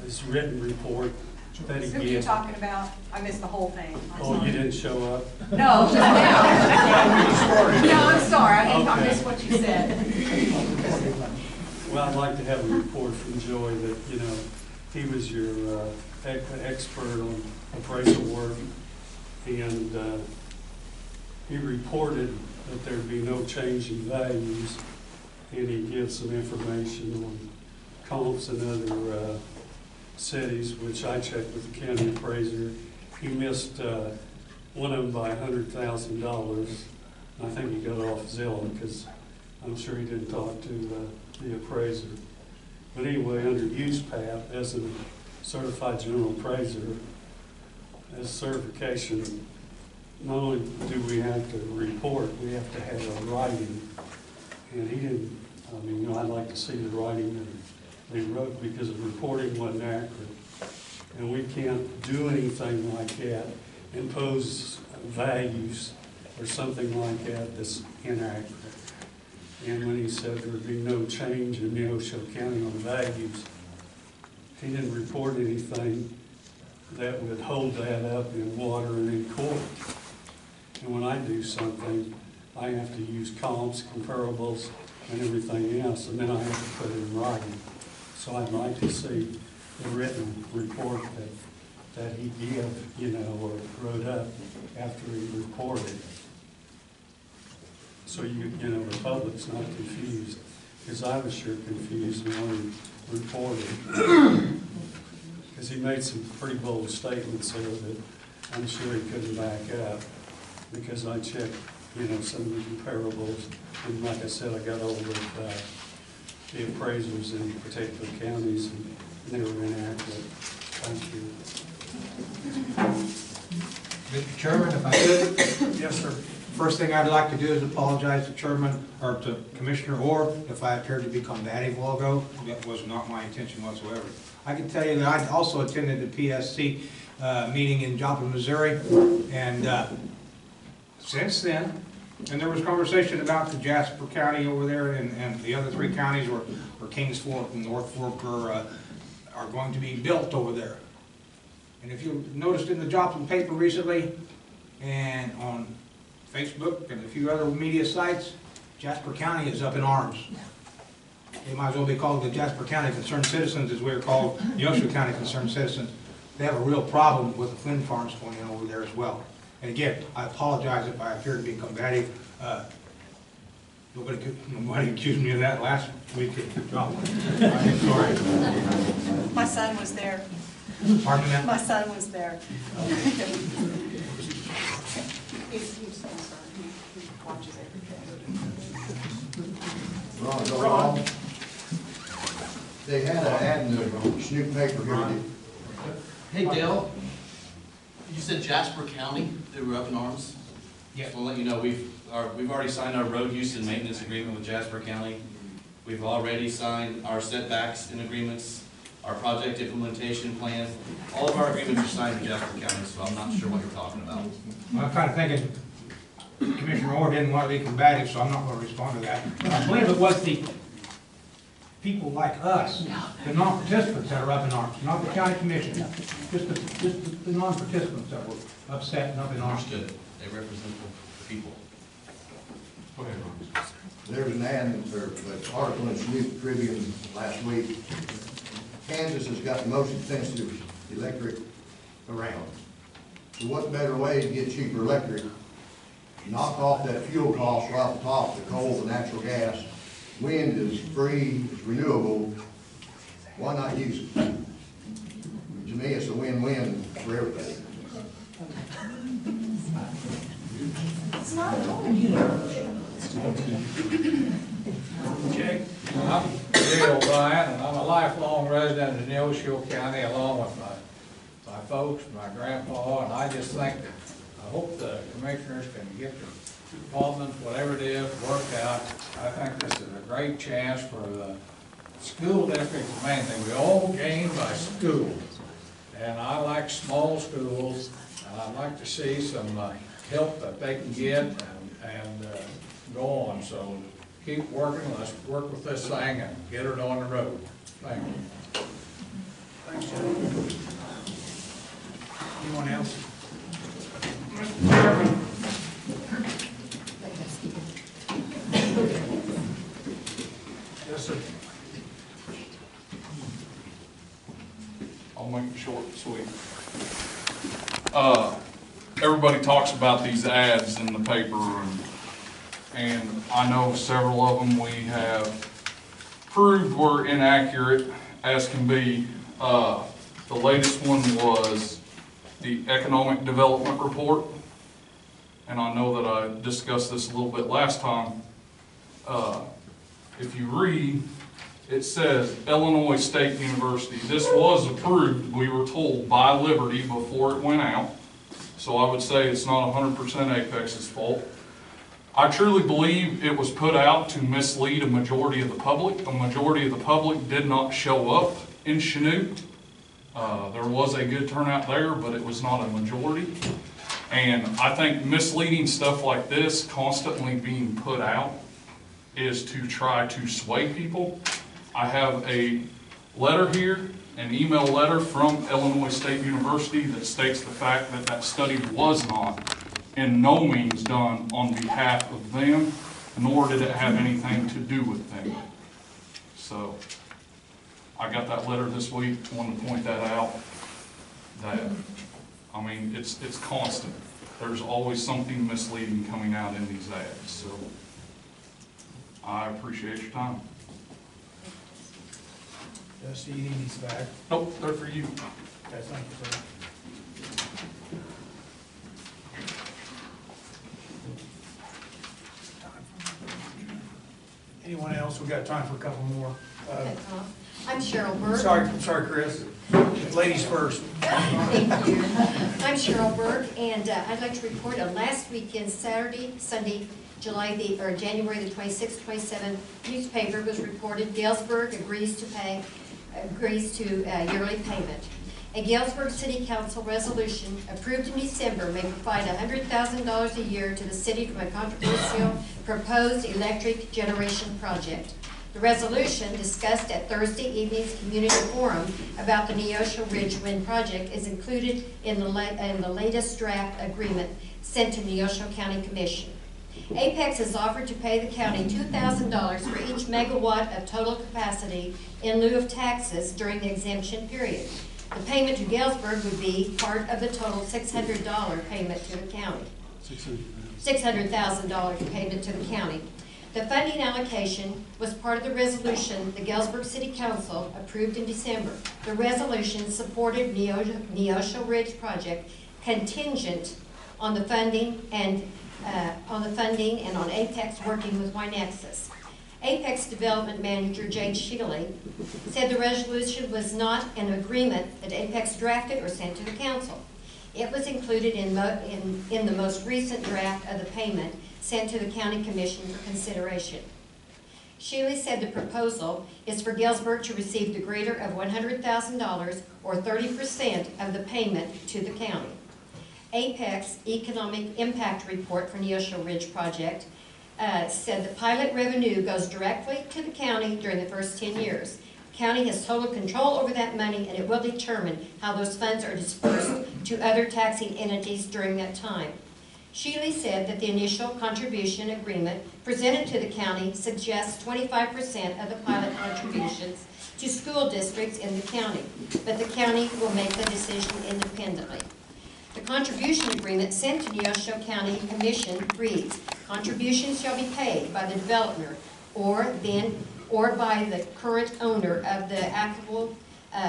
His written report that he Who are you talking about? I missed the whole thing. Oh, you didn't show up? No, just now. No, I'm sorry, I missed what you said. Well, I'd like to have a report from Joey that, he was your expert on appraisal work, and he reported that there'd be no change in values, and he gives some information on comps and other cities, which I checked with the county appraiser. He missed one of them by $100,000. I think he got off Zillow because I'm sure he didn't talk to the appraiser. But anyway, under USPAP, as a certified general appraiser, as certification, not only do we have to report, we have to have a writing. And he didn't, I'd like to see the writing that they wrote because the reporting wasn't accurate. And we can't do anything like that, impose values or something like that that's inaccurate. And when he said there would be no change in Neosho County on values, he didn't report anything that would hold that up in water and in court. And when I do something, I have to use comps, comparables, and everything else, and then I have to put it in writing. So I'd like to see the written report that he gave, or wrote up after he reported. So the public's not confused, because I was sure confused when he reported. because he made some pretty bold statements there that I'm sure he couldn't back up, because I checked, you know, some of the comparables, and like I said, I got over with the appraisers in particular counties, and they were inaccurate. Thank you. Mr. Chairman, if I could, Yes, sir. first thing I'd like to do is apologize to Chairman, or to Commissioner Orr, if I appeared to be combative a while ago. That was not my intention whatsoever. I can tell you that I also attended the PSC meeting in Joplin, Missouri, and since then, and there was conversation about the Jasper County over there, and the other three counties where Kings Fork and North Fork are going to be built over there. And if you noticed in the Joplin paper recently, and on Facebook and a few other media sites, Jasper County is up in arms. They might as well be called the Jasper County Concerned Citizens, as we're called Neosho County Concerned Citizens. They have a real problem with the wind farms going in over there as well. And again, I apologize if I appear to be combative. Nobody accused me of that last week at Joplin. I'm sorry. My son was there. Pardon me, ma'am? My son was there. He watches everything. Ron, they had an ad in the Snoop paper here. Hey, Dale, you said Jasper County, they were up in arms? Yes. We'll let you know, we've already signed our road use and maintenance agreement with Jasper County. We've already signed our setbacks and agreements, our project implementation plan. All of our agreements are signed with Jasper County, so I'm not sure what you're talking about. Well, I'm kind of thinking Commissioner Orr didn't want to be combative, so I'm not going to respond to that. I believe it was the people like us, the non-participants that are up in arms, not the county commission, just the non-participants that were upset and up in arms. Understood. They represent the people. Go ahead, Ron. There was an ad, or an article in Snoop Tribune last week. Kansas has got the most expensive electric around. So what better way to get cheaper electric? Knock off that fuel cost right off the top, the coal, the natural gas. Wind is free, it's renewable. Why not use it? To me, it's a win-win for everybody. It's not going Jake? I'm Dale Bryant, and I'm a lifelong resident of Neosho County, along with my folks, my grandpa, and I just think, I hope the commissioners can get their departments, whatever it is, worked out. I think this is a great chance for the school district, main thing. We all gain by schools, and I like small schools, and I'd like to see some help that they can get and go on. So keep working, let's work with this thing and get it on the road. Thank you. Thanks, Jake. Anyone else? Yes, sir. I'll make it short and sweet. Everybody talks about these ads in the paper, and I know several of them we have proved were inaccurate as can be. The latest one was the economic development report, and I know that I discussed this a little bit last time. If you read, it says Illinois State University. This was approved, we were told, by Liberty before it went out. So I would say it's not 100% Apex's fault. I truly believe it was put out to mislead a majority of the public. A majority of the public did not show up in Chanute. There was a good turnout there, but it was not a majority. And I think misleading stuff like this constantly being put out is to try to sway people. I have a letter here, an email letter from Illinois State University that states the fact that that study was not in no means done on behalf of them, nor did it have anything to do with them. So I got that letter this week, wanted to point that out. That, I mean, it's constant. There's always something misleading coming out in these ads. So I appreciate your time. So you need these back. Nope, they're for you. Okay, thank you, sir. Anyone else? We got time for a couple more. I'm Cheryl Berg. Sorry, Chris. Ladies first. Thank you. I'm Cheryl Berg, and I'd like to report on last weekend, Sunday, January the 26th, 27th, newspaper was reported Galesburg agrees to yearly payment. A Galesburg City Council resolution approved in December may provide $100,000 a year to the city from a controversial proposed electric generation project. The resolution, discussed at Thursday evening's community forum about the Neosho Ridge Wind project, is included in the latest draft agreement sent to Neosho County Commission. Apex has offered to pay the county $2,000 for each megawatt of total capacity in lieu of taxes during the exemption period. The payment to Galesburg would be part of the total $600 payment to the county. $600,000 payment to the county. The funding allocation was part of the resolution the Galesburg City Council approved in December. The resolution supported Neosho Ridge project contingent on the funding and on Apex working with Wynexus. Apex Development Manager Jane Shealy said the resolution was not an agreement that Apex drafted or sent to the council. It was included in the most recent draft of the payment sent to the County Commission for consideration. Shealy said the proposal is for Galesburg to receive the greater of $100,000 or 30% of the payment to the county. Apex Economic Impact Report for Neosho Ridge Project said the pilot revenue goes directly to the county during the first 10 years. The county has total control over that money, and it will determine how those funds are dispersed to other taxing entities during that time. Shealy said that the initial contribution agreement presented to the county suggests 25% of the pilot contributions to school districts in the county, but the county will make the decision independently. The contribution agreement sent to Neosho County Commission reads, contributions shall be paid by the developer or by the current owner of the applicable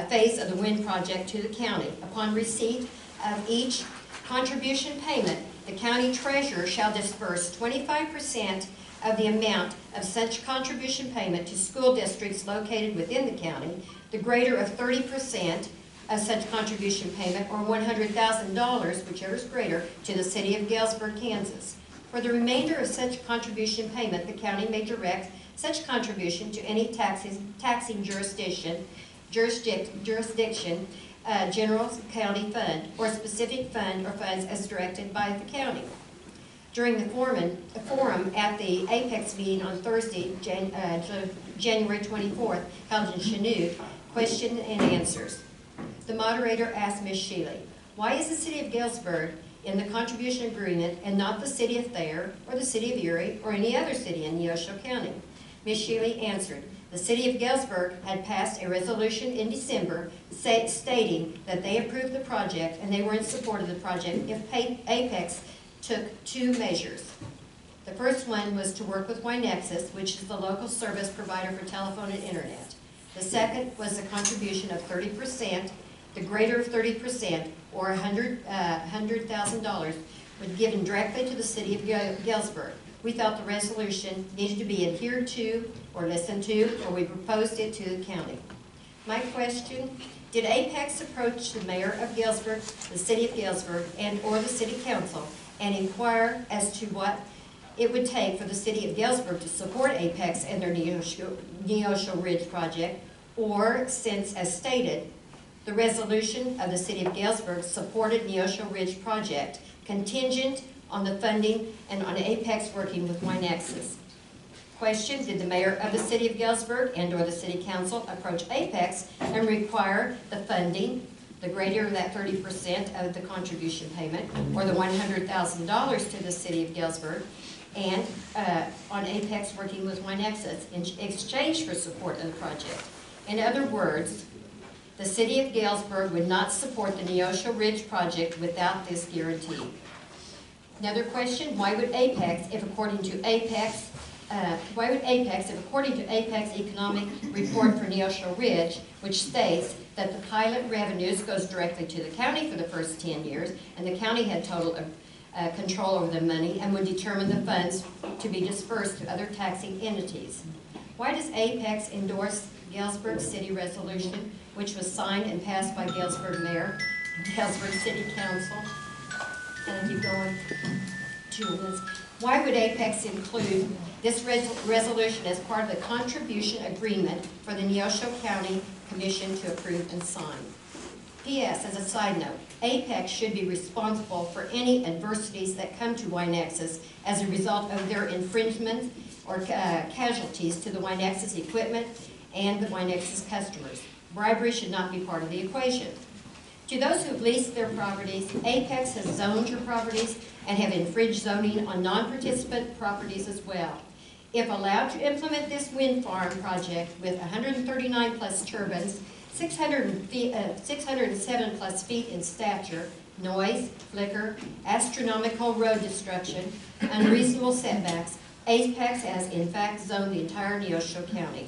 phase of the wind project to the county. Upon receipt of each contribution payment, the county treasurer shall disperse 25% of the amount of such contribution payment to school districts located within the county, the greater of 30% of such contribution payment, or $100,000, whichever is greater, to the city of Galesburg, Kansas. For the remainder of such contribution payment, the county may direct such contribution to any taxing jurisdiction, general county fund, or specific fund or funds as directed by the county. During the forum at the Apex meeting on Thursday, January 24th, held in Chanute, question and answers. The moderator asked Ms. Shealy, why is the city of Galesburg in the contribution agreement and not the city of Thayer or the city of Erie or any other city in Neosho County? Ms. Shealy answered, the city of Galesburg had passed a resolution in December stating that they approved the project and they were in support of the project if Apex took two measures. The first one was to work with Wynexus, which is the local service provider for telephone and internet. The second was a contribution of 30%, the greater of 30%, or $100,000, would given directly to the city of Galesburg. We thought the resolution needed to be adhered to or listened to, or we proposed it to the county. My question, did Apex approach the mayor of Galesburg, the city of Galesburg, and or the city council and inquire as to what it would take for the city of Galesburg to support Apex and their Neosho Ridge project, or since, as stated, the resolution of the city of Galesburg supported Neosho Ridge project contingent on the funding and on Apex working with Wynexus? Question, did the mayor of the city of Galesburg and or the city council approach Apex and require the funding, the greater of that 30% of the contribution payment, or the $100,000 to the city of Galesburg, and on Apex working with Wynexus in exchange for support of the project? In other words, the city of Galesburg would not support the Neosho Ridge project without this guarantee. Another question, why would Apex, if according to Apex why would Apex, if according to Apex Economic Report for Neosho Ridge, which states that the pilot revenues goes directly to the county for the first 10 years, and the county had total control over the money and would determine the funds to be dispersed to other taxing entities. Why does Apex endorse Galesburg City Resolution, which was signed and passed by Galesburg Mayor, Galesburg City Council? Can I keep going? 2 minutes. Why would Apex include this resolution as part of the contribution agreement for the Neosho County Commission to approve and sign? P.S. As a side note, Apex should be responsible for any adversities that come to Wynexus as a result of their infringement or casualties to the Wynexus equipment and the Wynexus customers. Bribery should not be part of the equation. To those who've leased their properties, Apex has zoned your properties and have infringed zoning on non-participant properties as well. If allowed to implement this wind farm project with 139 plus turbines, 607 plus feet in stature, noise, flicker, astronomical road destruction, unreasonable setbacks, Apex has in fact zoned the entire Neosho County.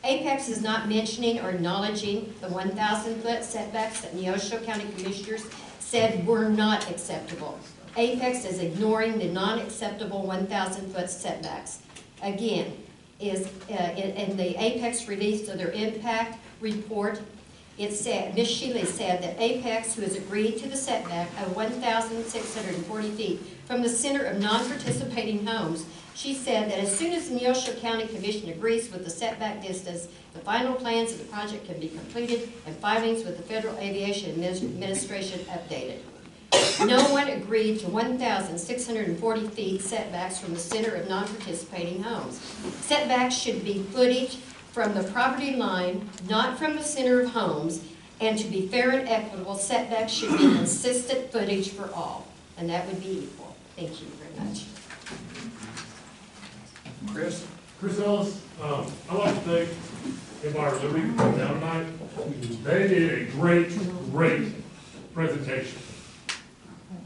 Apex is not mentioning or acknowledging the 1,000-foot setbacks that Neosho County Commissioners said were not acceptable. Apex is ignoring the non-acceptable 1,000-foot setbacks. Again, in the Apex release of their impact report, it said, Ms. Shealy said that Apex, who has agreed to the setback of 1,640 feet from the center of non-participating homes, she said that as soon as the Neosho County Commission agrees with the setback distance, the final plans of the project can be completed and filings with the Federal Aviation Administration updated. No one agreed to 1,640 feet setbacks from the center of non-participating homes. Setbacks should be footage from the property line, not from the center of homes, and to be fair and equitable, setbacks should be consistent footage for all, and that would be equal. Thank you very much. Chris? Chris Ellis, I'd like to thank Empire Liberty for coming down tonight. They did a great presentation.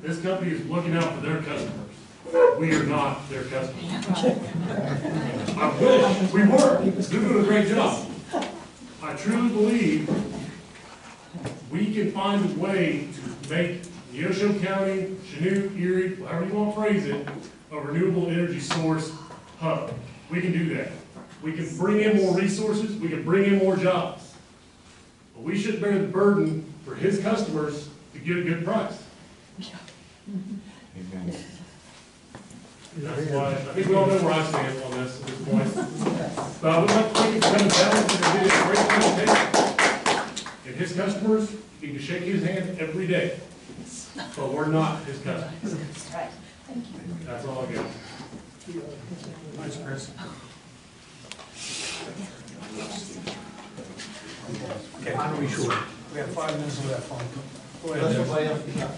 This company is looking out for their customers. We are not their customers. I wish we were. They're doing a great job. I truly believe we can find a way to make Neosho County, Chinook, Erie, however you want to phrase it, a renewable energy source hub. We can do that. We can bring in more resources. We can bring in more jobs. But we should bear the burden for his customers to get a good price. Amen. That's why, I think we all know where I stand on this at this point. But I would like to thank you for coming down and doing a great presentation. And his customers, you can shake his hand every day. But we're not his customers. That's right. Thank you. That's all I got. Thanks, Chris. Okay, I'll be short. we have 5 minutes left. Go Unless ahead. somebody else can-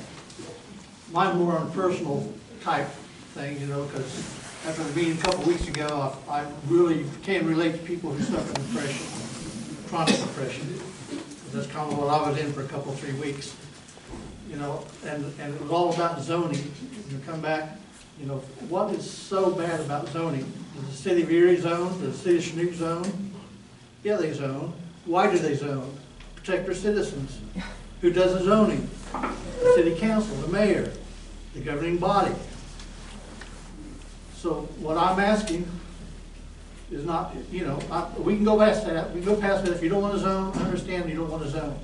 Mine more on a personal type thing, you know, because after the meeting a couple of weeks ago, I really can relate to people who suffer depression, chronic depression. That's kind of what I was in for a couple, 3 weeks, you know, and it was all about zoning. You come back, you know, what is so bad about zoning? Does the city of Erie zone? Does the city of Chinook zone? Yeah, they zone. Why do they zone? Protect their citizens. Who does the zoning? The city council, the mayor, the governing body. So what I'm asking is not, you know, we can go past that. We can go past that. If you don't want to zone, I understand you don't want to zone.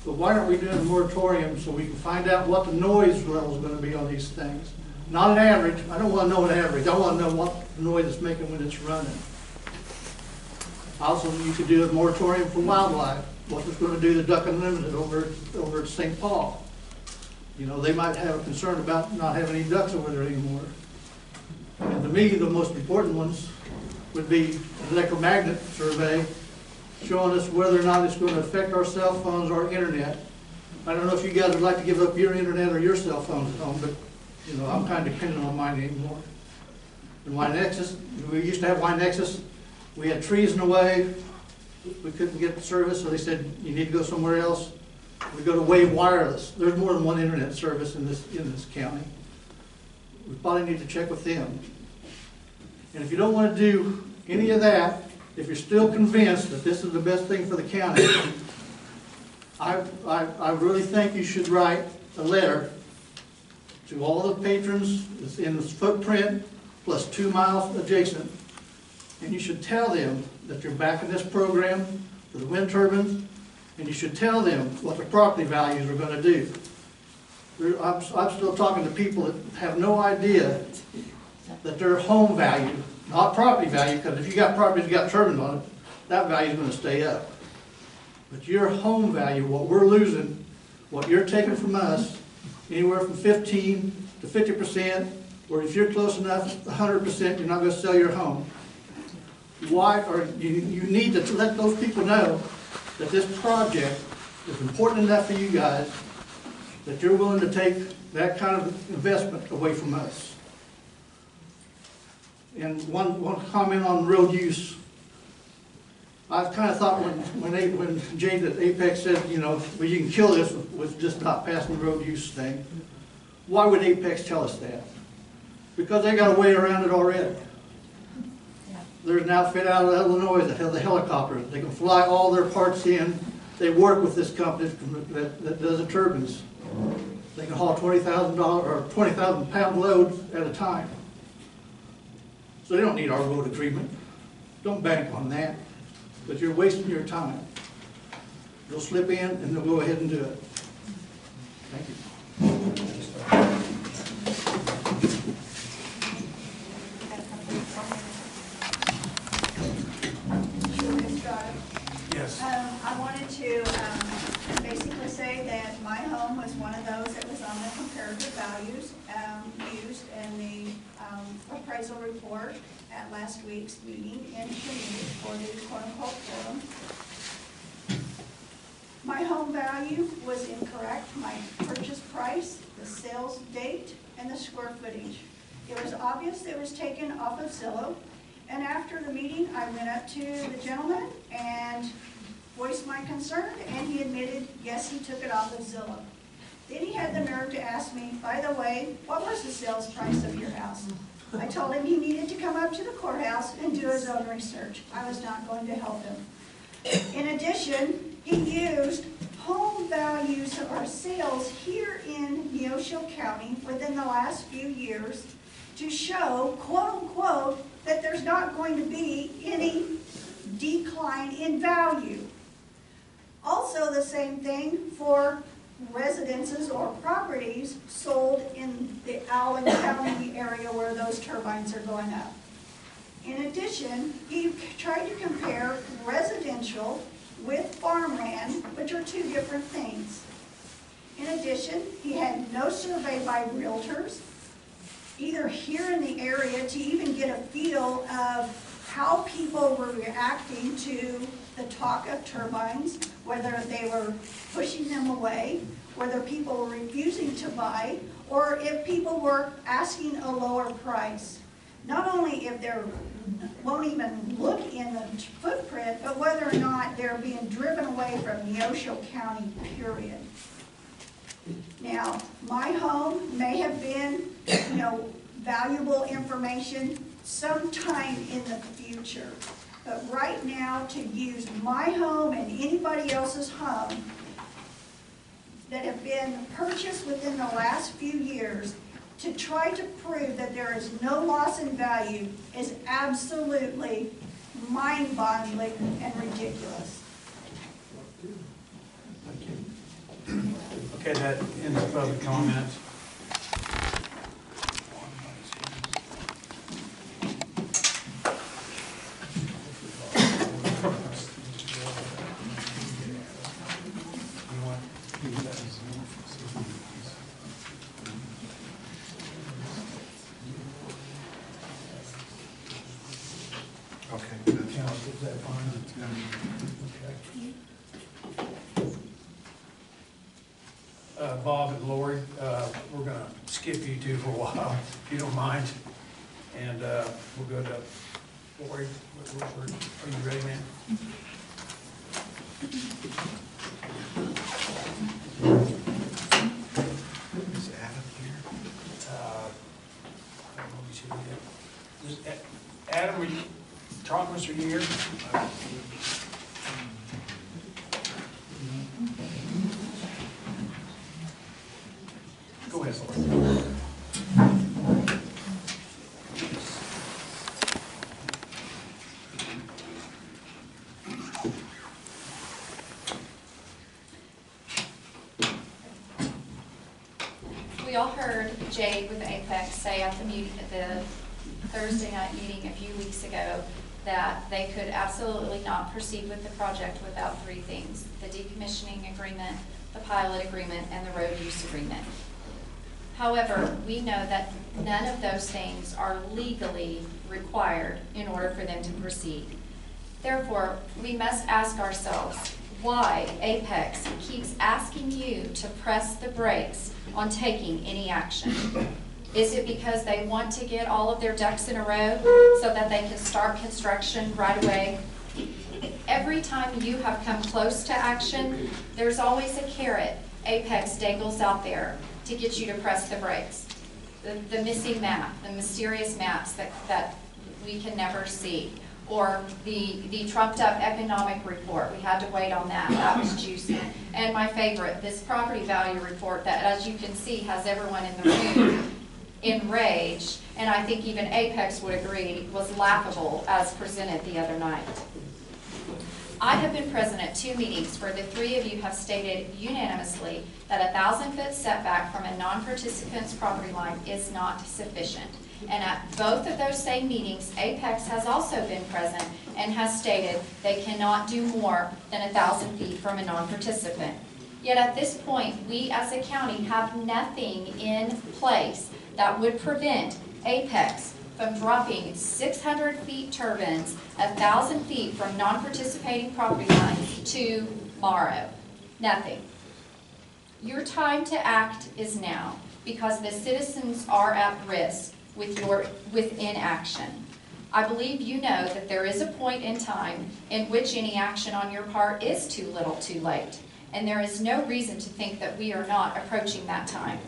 But why aren't we doing a moratorium so we can find out what the noise level is going to be on these things? Not an average. I don't want to know an average. I want to know what the noise it's making when it's running. Also, you could do a moratorium for wildlife. What it's going to do to Duck Unlimited over at St. Paul. You know, they might have a concern about not having any ducks over there anymore. And to me, the most important ones would be an electromagnet survey showing us whether or not it's going to affect our cell phones or our internet. I don't know if you guys would like to give up your internet or your cell phones at home, but you know, I'm kind of dependent on mine anymore. And Wynexus, we used to have Wynexus. We had trees in the way. We couldn't get the service, so they said, you need to go somewhere else. We go to Wave Wireless. There's more than one internet service in this county. We probably need to check with them. And if you don't want to do any of that, if you're still convinced that this is the best thing for the county, I really think you should write a letter to all the patrons that's in this footprint, plus 2 miles adjacent, and you should tell them that you're backing this program for the wind turbines, and you should tell them what the property values are going to do. I'm still talking to people that have no idea that their home value, not property value, because if you got property that's got turbines on it, that value is going to stay up. But your home value, what we're losing, what you're taking from us, anywhere from 15 to 50%, or if you're close enough, 100%, you're not going to sell your home. Why? Or you need to let those people know that this project is important enough for you guys that you're willing to take that kind of investment away from us. And one comment on road use. I kind of thought when Jade at Apex said, you know, well, you can kill this with just not passing the road use thing. Why would Apex tell us that? Because they got a way around it already. There's an outfit out of Illinois that has the helicopters. They can fly all their parts in. They work with this company that does the turbines. They can haul $20,000 or 20,000 pound loads at a time. So they don't need our road agreement. Don't bank on that. But you're wasting your time. They'll slip in and they'll go ahead and do it. Thank you. Yes. I wanted to basically say that my home was one of those that was on the comparative values used in the appraisal report at last week's meeting in Chanute for the quote-unquote forum. My home value was incorrect. My purchase price, the sales date, and the square footage. It was obvious it was taken off of Zillow. And after the meeting, I went up to the gentleman and voiced my concern, and he admitted, yes, he took it off of Zillow. Then he had the nerve to ask me, by the way, what was the sales price of your house? I told him he needed to come up to the courthouse and do his own research. I was not going to help him. In addition, he used home values of our sales here in Neosho County within the last few years to show, quote unquote, that there's not going to be any decline in value. Also the same thing for residences or properties sold in the Allen County area where those turbines are going up. In addition, he tried to compare residential with farmland, which are two different things. In addition, he had no survey by realtors, either here in the area to even get a feel of how people were reacting to the talk of turbines, whether they were pushing them away, whether people were refusing to buy, or if people were asking a lower price. Not only if they won't even look in the footprint, but whether or not they're being driven away from Neosho County, period. Now, my home may have been, valuable information sometime in the future. But right now, to use my home and anybody else's home that have been purchased within the last few years to try to prove that there is no loss in value is absolutely mind-boggling and ridiculous. Okay, that ends the public comments. Bob and Lori, we're going to skip you two for a while, if you don't mind. And we'll go to Lori. Are you ready, man? Is Adam here? Let me see. Go ahead, Laura. We all heard Jade with Apex say at the meeting, at the Thursday night meeting a few weeks ago, that they could absolutely not proceed with the project without three things: the decommissioning agreement, the pilot agreement, and the road use agreement. However, we know that none of those things are legally required in order for them to proceed. Therefore, we must ask ourselves why Apex keeps asking you to press the brakes on taking any action. Is it because they want to get all of their ducks in a row so that they can start construction right away? Every time you have come close to action, there's always a carrot Apex dangles out there to get you to press the brakes. The missing map, the mysterious maps that we can never see, or the trumped up economic report. We had to wait on that. That was juicy. And my favorite, this property value report that, as you can see, has everyone in the room enraged, and I think even Apex would agree, was laughable as presented the other night. I have been present at 2 meetings where the 3 of you have stated unanimously that a 1,000-foot setback from a non-participant's property line is not sufficient. And at both of those same meetings, Apex has also been present and has stated they cannot do more than 1,000 feet from a non-participant. Yet at this point, we as a county have nothing in place that would prevent Apex from dropping 600 feet turbines 1,000 feet from non-participating property lines tomorrow. Nothing. Your time to act is now, because the citizens are at risk with inaction. I believe you know that there is a point in time in which any action on your part is too little too late, and there is no reason to think that we are not approaching that time.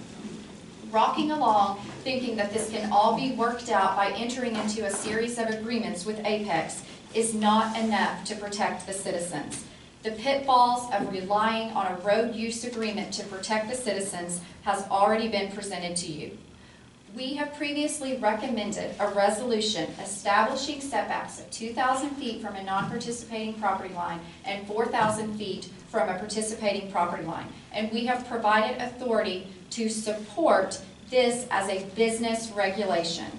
Rocking along, thinking that this can all be worked out by entering into a series of agreements with Apex is not enough to protect the citizens. The pitfalls of relying on a road use agreement to protect the citizens has already been presented to you. We have previously recommended a resolution establishing setbacks of 2,000 feet from a non-participating property line and 4,000 feet from a participating property line. And we have provided authority to support this as a business regulation.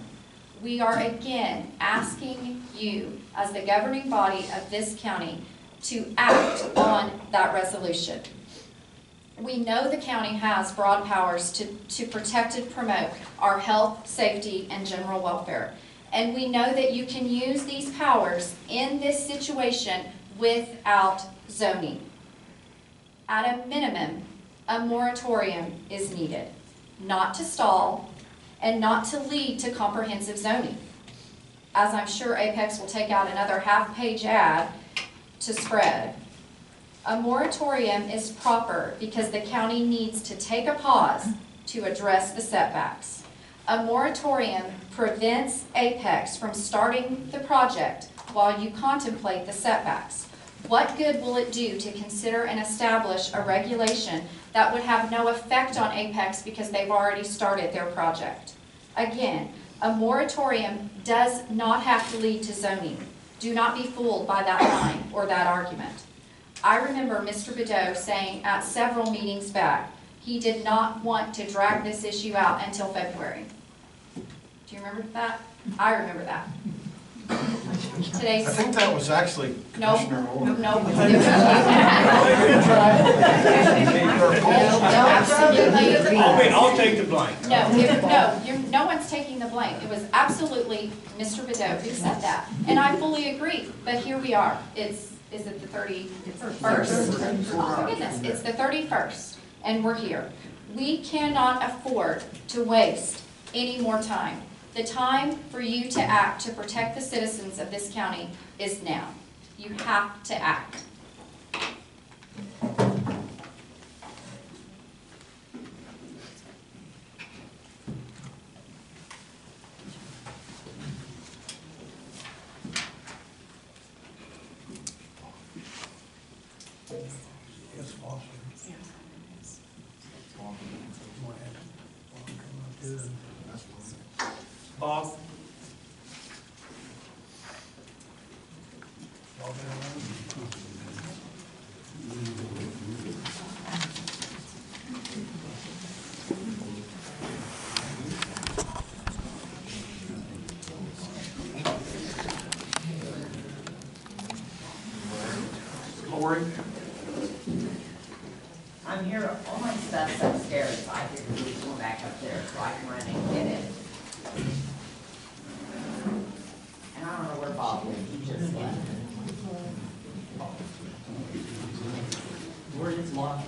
We are again asking you, as the governing body of this county, to act on that resolution. We know the county has broad powers to protect and promote our health, safety, and general welfare. And we know that you can use these powers in this situation without zoning. At a minimum, a moratorium is needed, not to stall and not to lead to comprehensive zoning. As I'm sure Apex will take out another half-page ad to spread. A moratorium is proper because the county needs to take a pause to address the setbacks. A moratorium prevents Apex from starting the project while you contemplate the setbacks. What good will it do to consider and establish a regulation that would have no effect on Apex because they've already started their project? Again, a moratorium does not have to lead to zoning. Do not be fooled by that line or that argument. I remember Mr. Bedeau saying at several meetings back, he did not want to drag this issue out until February. Do you remember that? I remember that. Today's. I think that was actually Commissioner Orr. No. Absolutely. I'll take the blame. No one's taking the blame. It was absolutely Mr. Bedeau who said that. And I fully agree, but here we are. Is it the 31st? Oh my goodness, it's the 31st, and we're here. We cannot afford to waste any more time. The time for you to act to protect the citizens of this county is now. You have to act. Yes, Foster. You want to have Bob come up here? Bob? Bob, Lori? I'm here, all my stuff's upstairs, I figured we'd go back up there so I can run and get it. And I don't know where Bob went, he just left. Where is Lon?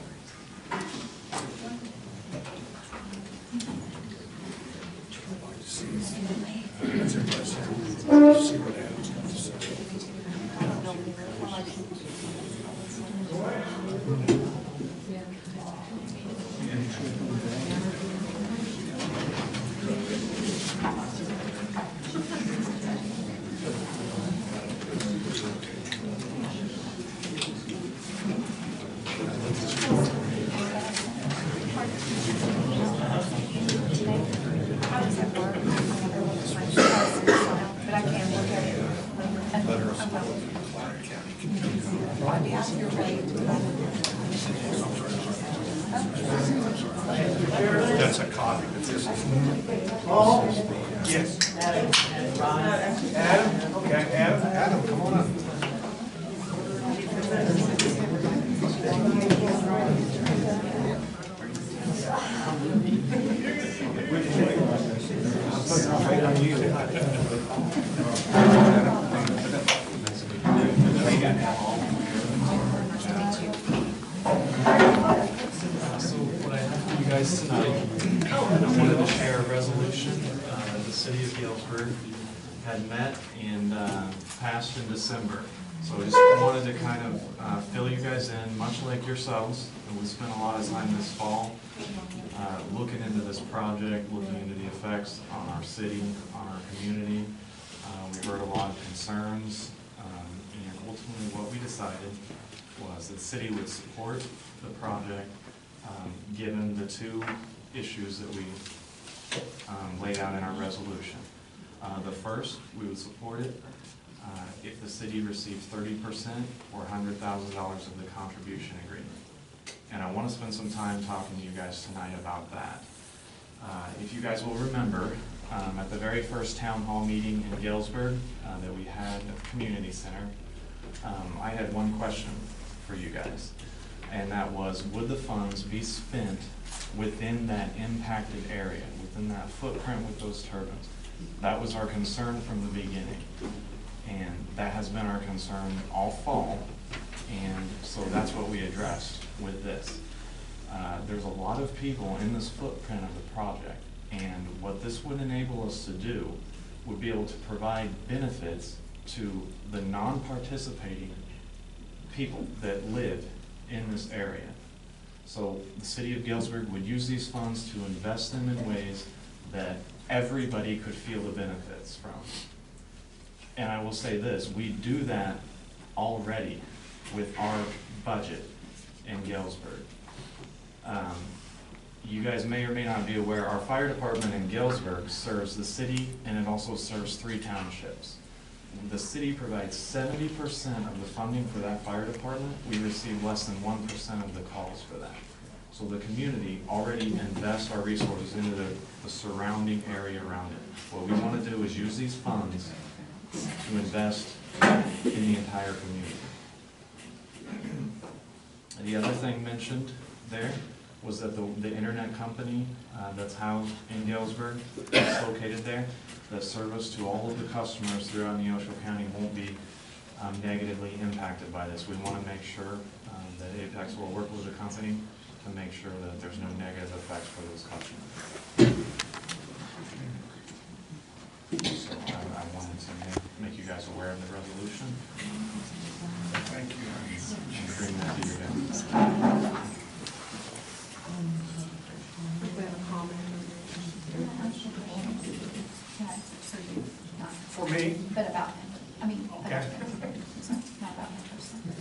That's a copy, but this is. Paul? Yes. Adam? Okay, Adam, come on up. So what I have for you guys tonight, I wanted to share a resolution. The city of Galesburg had met and passed in December. So I just wanted to kind of fill you guys in, much like yourselves. And we spent a lot of time this fall looking into this project, looking into the effects on our city, on our community. We heard a lot of concerns, and ultimately what we decided was that the city would support the project given the two issues that we laid out in our resolution. The first, we would support it if the city receives 30% or $100,000 of the contribution agreement. And I want to spend some time talking to you guys tonight about that. If you guys will remember, at the very first town hall meeting in Galesburg that we had at the community center, I had one question for you guys, and that was, would the funds be spent within that impacted area, within that footprint with those turbines? That was our concern from the beginning, and that has been our concern all fall, and so that's what we addressed with this. There's a lot of people in this footprint of the project, and what this would enable us to do would be able to provide benefits to the non-participating people that live in this area. So the city of Galesburg would use these funds to invest them in ways that everybody could feel the benefits from. And I will say this, we do that already with our budget in Galesburg. You guys may or may not be aware, our fire department in Galesburg serves the city, and it also serves 3 townships. The city provides 70% of the funding for that fire department. We receive less than 1% of the calls for that. So the community already invests our resources into the surrounding area around it. What we want to do is use these funds to invest in the entire community. The other thing mentioned there was that the internet company that's housed in Galesburg, that's located there, that service to all of the customers throughout Neosho County won't be negatively impacted by this. We want to make sure that Apex will work with the company to make sure that there's no negative effects for those customers. So I wanted to make you guys aware of the resolution. Thank you. And bring that to your guys. For me? But about him, I mean, Okay. not about him personally.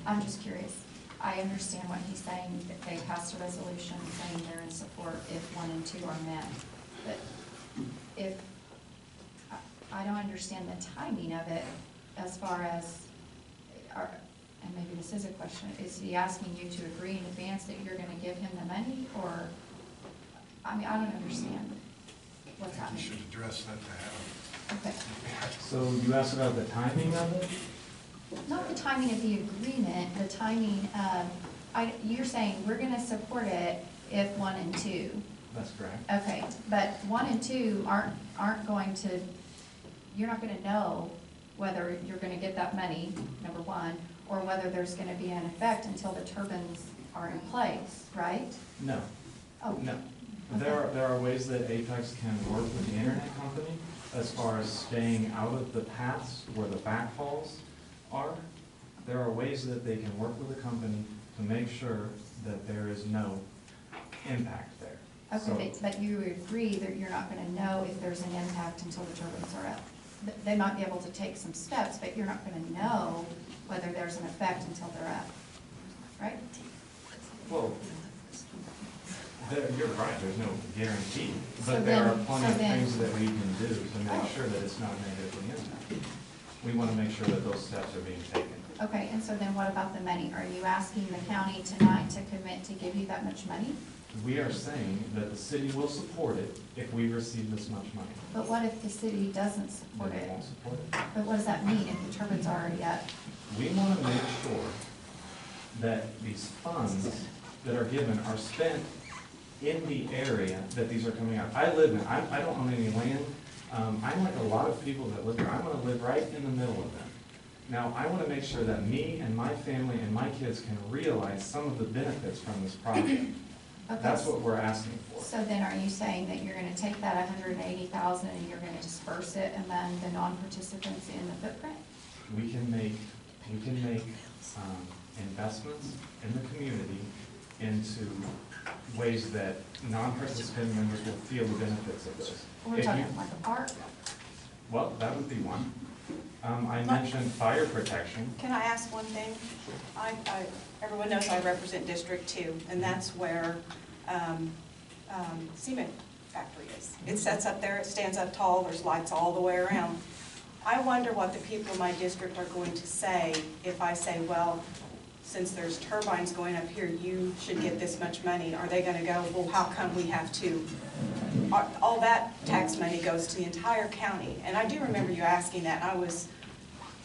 I'm just curious. I understand what he's saying, that they passed a resolution saying they're in support if 1 and 2 are met. But if, I don't understand the timing of it as far as, and maybe this is a question, is he asking you to agree in advance that you're gonna give him the money, or, I mean, I don't understand what's You happening. should address that to Adam. Okay. So you asked about the timing of it? Not the timing of the agreement, the timing of, you're saying we're gonna support it if 1 and 2. That's correct. Okay, but 1 and 2 aren't going to, you're not gonna know whether you're gonna get that money, number 1, or whether there's gonna be an effect until the turbines are in place, right? No. Oh. No. There are ways that Apex can work with the internet company as far as staying out of the paths where the backfalls are. There are ways that they can work with the company to make sure that there is no impact there. Okay, but you agree that you're not gonna know if there's an impact until the turbines are up. They might be able to take some steps, but you're not gonna know whether there's an effect until they're up, right? Well, you're right, there's no guarantee, So but there are then- plenty so of then- things that we can do to Oh. make sure that it's not negatively impacted. We want to make sure that those steps are being taken. Okay, and so then what about the money? Are you asking the county tonight to commit to give you that much money? We are saying that the city will support it if we receive this much money. But what if the city doesn't support Then it? they won't support it. But what does that mean if the turbines are already up? We want to make sure that these funds that are given are spent in the area that these are coming out. I live in, I don't own any land. I'm like a lot of people that live here. I want to live right in the middle of them. Now, I want to make sure that me and my family and my kids can realize some of the benefits from this project. Okay. That's what we're asking for. So then are you saying that you're gonna take that 180,000 and you're gonna disperse it among the non-participants in the footprint? We can make investments in the community into ways that non-participant members will feel the benefits of this. We're If talking you- like a park? Well, that would be one. I mentioned fire protection. Can I ask one thing? Everyone knows I represent District 2, and that's where cement factory is. It sets up there, it stands up tall, there's lights all the way around. I wonder what the people in my district are going to say if I say, well, since there's turbines going up here, you should get this much money. Are they gonna go, well, how come we have to? All that tax money goes to the entire county. And I do remember you asking that, and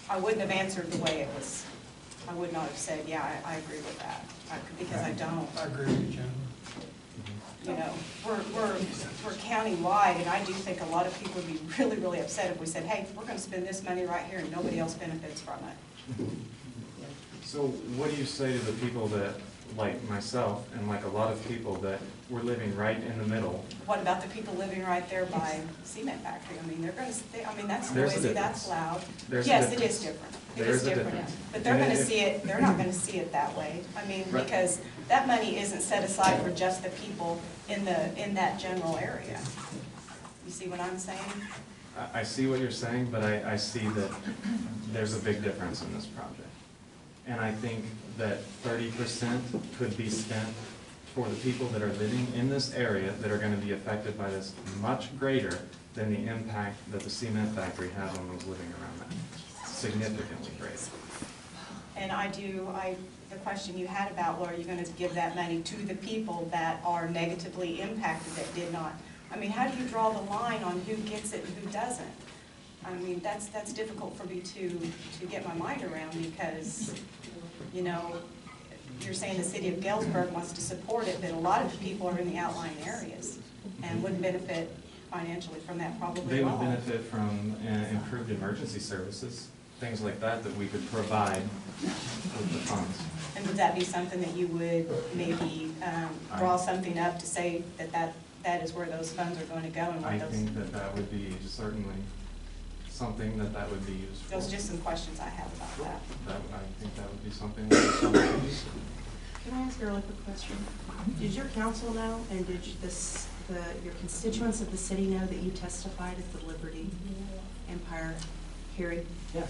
I wouldn't have answered the way it was. I would not have said, yeah, I agree with that, because I don't. I agree with you, Jen. You know, we're county-wide, and I do think a lot of people would be really, really upset if we said, hey, we're gonna spend this money right here and nobody else benefits from it. So what do you say to the people that, like myself, and like a lot of people that were living right in the middle? What about the people living right there by cement factory? I mean, they're gonna, that's There's a noisy, difference. that's loud. There's a Yes, it difference. is different. It There is is a different. difference. But they're And gonna if- see it, they're not gonna see it that way. I mean, Right. because that money isn't set aside for just the people in that general area. You see what I'm saying? I see what you're saying, but I see that there's a big difference in this project. And I think that 30% could be spent for the people that are living in this area that are going to be affected by this much greater than the impact that the cement factory has on those living around that. Significantly greater. And the question you had about, well, are you gonna give that money to the people that are negatively impacted that did not? I mean, how do you draw the line on who gets it and who doesn't? I mean, that's difficult for me to get my mind around because, you know, you're saying the city of Galesburg wants to support it, but a lot of the people are in the outlying areas and wouldn't benefit financially from that probably They at would all. benefit from improved emergency services, things like that we could provide with the funds. And would that be something that you would maybe draw something up to say that is where those funds are going to go and what I those? think that would be certainly something that would be used for. Those are just some questions I have about that. I think that would be something that someone could use. Can I ask a really quick question? Did your council know, and did your constituents of the city know that you testified at the Liberty Empire hearing? Yes.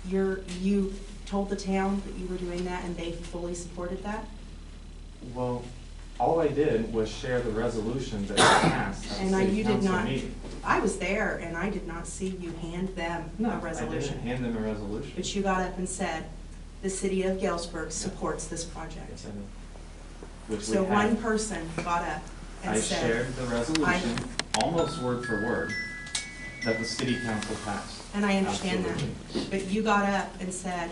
you told the town that you were doing that and they fully supported that? Well, all I did was share the resolution that passed at the And city you did council not, meeting. I was there and I did not see you hand them a resolution. I didn't hand them a resolution. But you got up and said, the city of Galesburg supports this project. Yes, I did. Which we So had. one person got up and I said. shared the resolution, almost word for word, that the city council passed. And I understand Absolutely. that, but you got up and said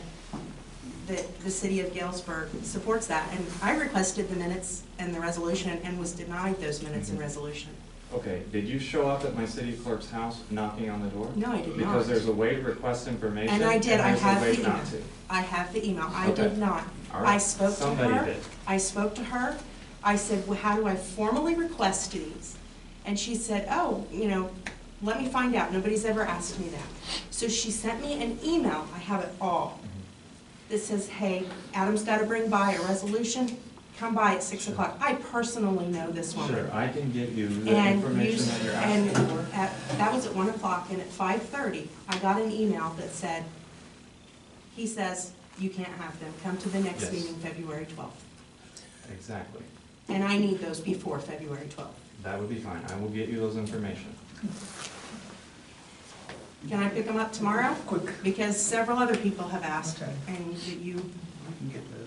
that the city of Galesburg supports that, and I requested the minutes and the resolution and was denied those minutes and resolution. Okay, did you show up at my city clerk's house knocking on the door? No, I did not. Because there's a way to request information. And I did, I there's a have way the not email. to. I have the email, I Okay. did not. All right. I spoke to her. Somebody did. I spoke to her, I said, well, how do I formally request these? And she said, oh, let me find out, nobody's ever asked me that. So she sent me an email, I have it all, that says, hey, Adam's gotta bring by a resolution, come by at 6 o'clock. I personally know this woman. Sure, I can get you the And information that you're asking for. that was at 1 o'clock, and at 5:30, I got an email that said, he says, you can't have them, come to the next Yes. meeting, February 12th. Exactly. And I need those before February 12th. That would be fine. I will get you those information. Can I pick them up tomorrow? Quick. Because several other people have asked, Okay. and you, I can get those.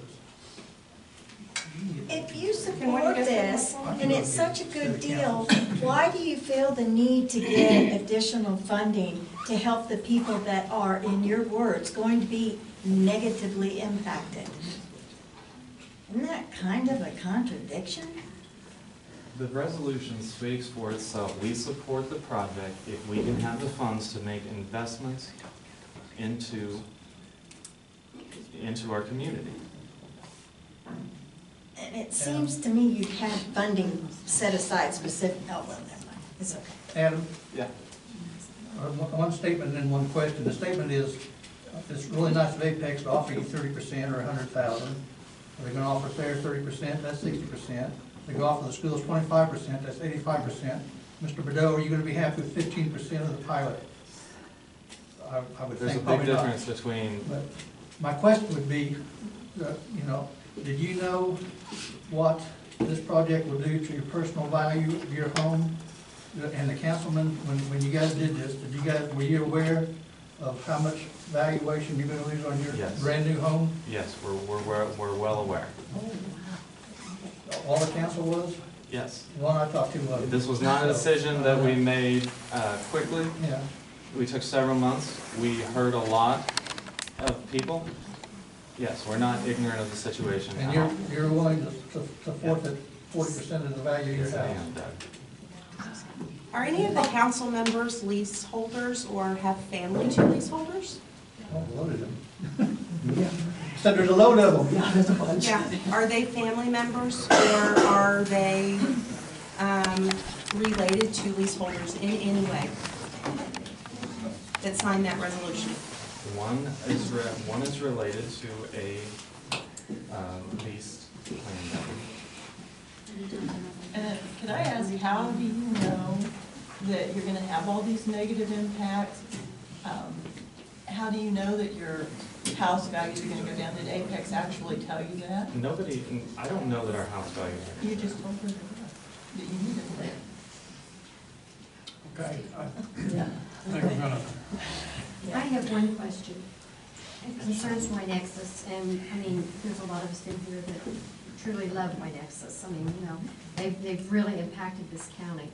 If you Can one of support you guys get this, my phone? and it's such a good deal, why do you feel the need to get additional funding to help the people that are, in your words, going to be negatively impacted? Isn't that kind of a contradiction? The resolution speaks for itself. We support the project if we can have the funds to make investments into our community. And it seems to me you had funding set aside specific, oh, well, never mind, it's okay. Adam, Yeah. one statement and then one question. The statement is, it's really nice of Apex to offer you 30% or 100,000. They're gonna offer fair 30%, that's 60%. They go offer the schools 25%, that's 85%. Mr. Bordeaux, are you gonna be happy with 15% of the pilot? I would There's a think big probably not. difference between, But my question would be, did you know what this project will do to your personal value of your home? And the councilman, when you guys did this, were you aware of how much valuation you're gonna lose on your Yes. brand new home? yes, we're well aware. All the council was? Yes. The one I talked to was. This was not a decision that we made quickly. Yeah. We took several months. We heard a lot of people. Yes, we're not ignorant of the situation And at all. you're willing to forfeit 40% of the value of your Yes, I house? am, Doug. are any of the council members leaseholders or have family to leaseholders? Oh, loaded them. Said there's a load of them. Yeah, there's a bunch. Yeah, are they family members or are they related to leaseholders in any way that signed that resolution? One is related to a leased landowner. Could I ask, how do you know that you're gonna have all these negative impacts? How do you know that your house values are gonna go down? Did Apex actually tell you that? I don't know that our house value is. You just told her that you needed that. Okay. Yeah. I think we're gonna. I have one question. It concerns Nexus, and, there's a lot of us in here that truly love Nexus. They've really impacted this county.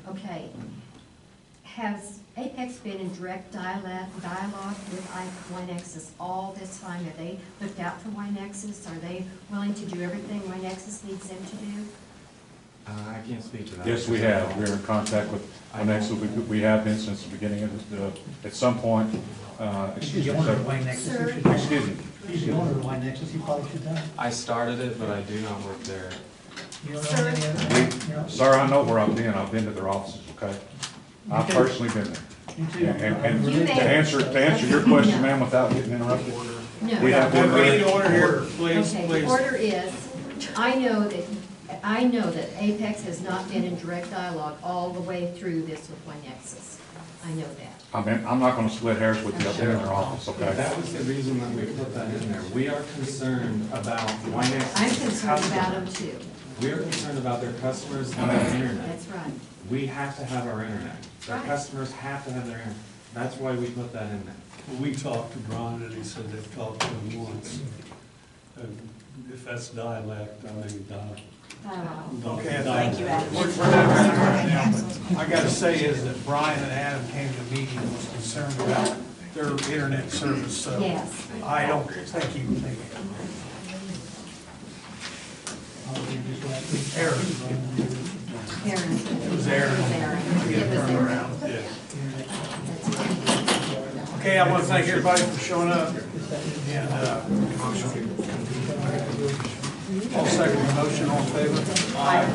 Okay. Has Apex been in direct dialogue with Nexus all this time? Have they looked out for Nexus? Are they willing to do everything Nexus needs them to do? I can't speak to that. Yes, we have. We're in contact with Nexus. We have been since the beginning of at some point. Excuse me. The owner of Wayne Nexus, you should. Excuse me. He's the owner of Wayne Nexus, you probably should know. I started it, but I do not work there. You don't know any of it? Sir, I know where I've been. I've been to their offices, okay? I've personally been there. You too. And You may- to answer your question, ma'am, without getting interrupted, No. we have been We need there. order here, please, Okay, please. the order is, I know that Apex has not been in direct dialogue all the way through this with Nexus. I know that. I mean, I'm not gonna split hairs with you up there in their office, okay? That was the reason that we put that in there. We are concerned about Winex. I'm concerned about them too. We are concerned about their customers and their internet. That's right. We have to have our internet. Their Right. customers have to have their internet. That's why we put that in there. We talked to Brian, and he said they've talked to him once. And if that's dialect, I mean, Okay, Thank you, Adam. We're not ready right now, but I gotta say is that Brian and Adam came to the meeting and was concerned about their internet service, so. Yes. I don't, thank you. Aaron. Aaron. It was Aaron. It was Aaron. Get It was turned Aaron. around, yeah. Okay, I want to thank everybody for showing up, and, I'll second the motion, all in favor? Aye.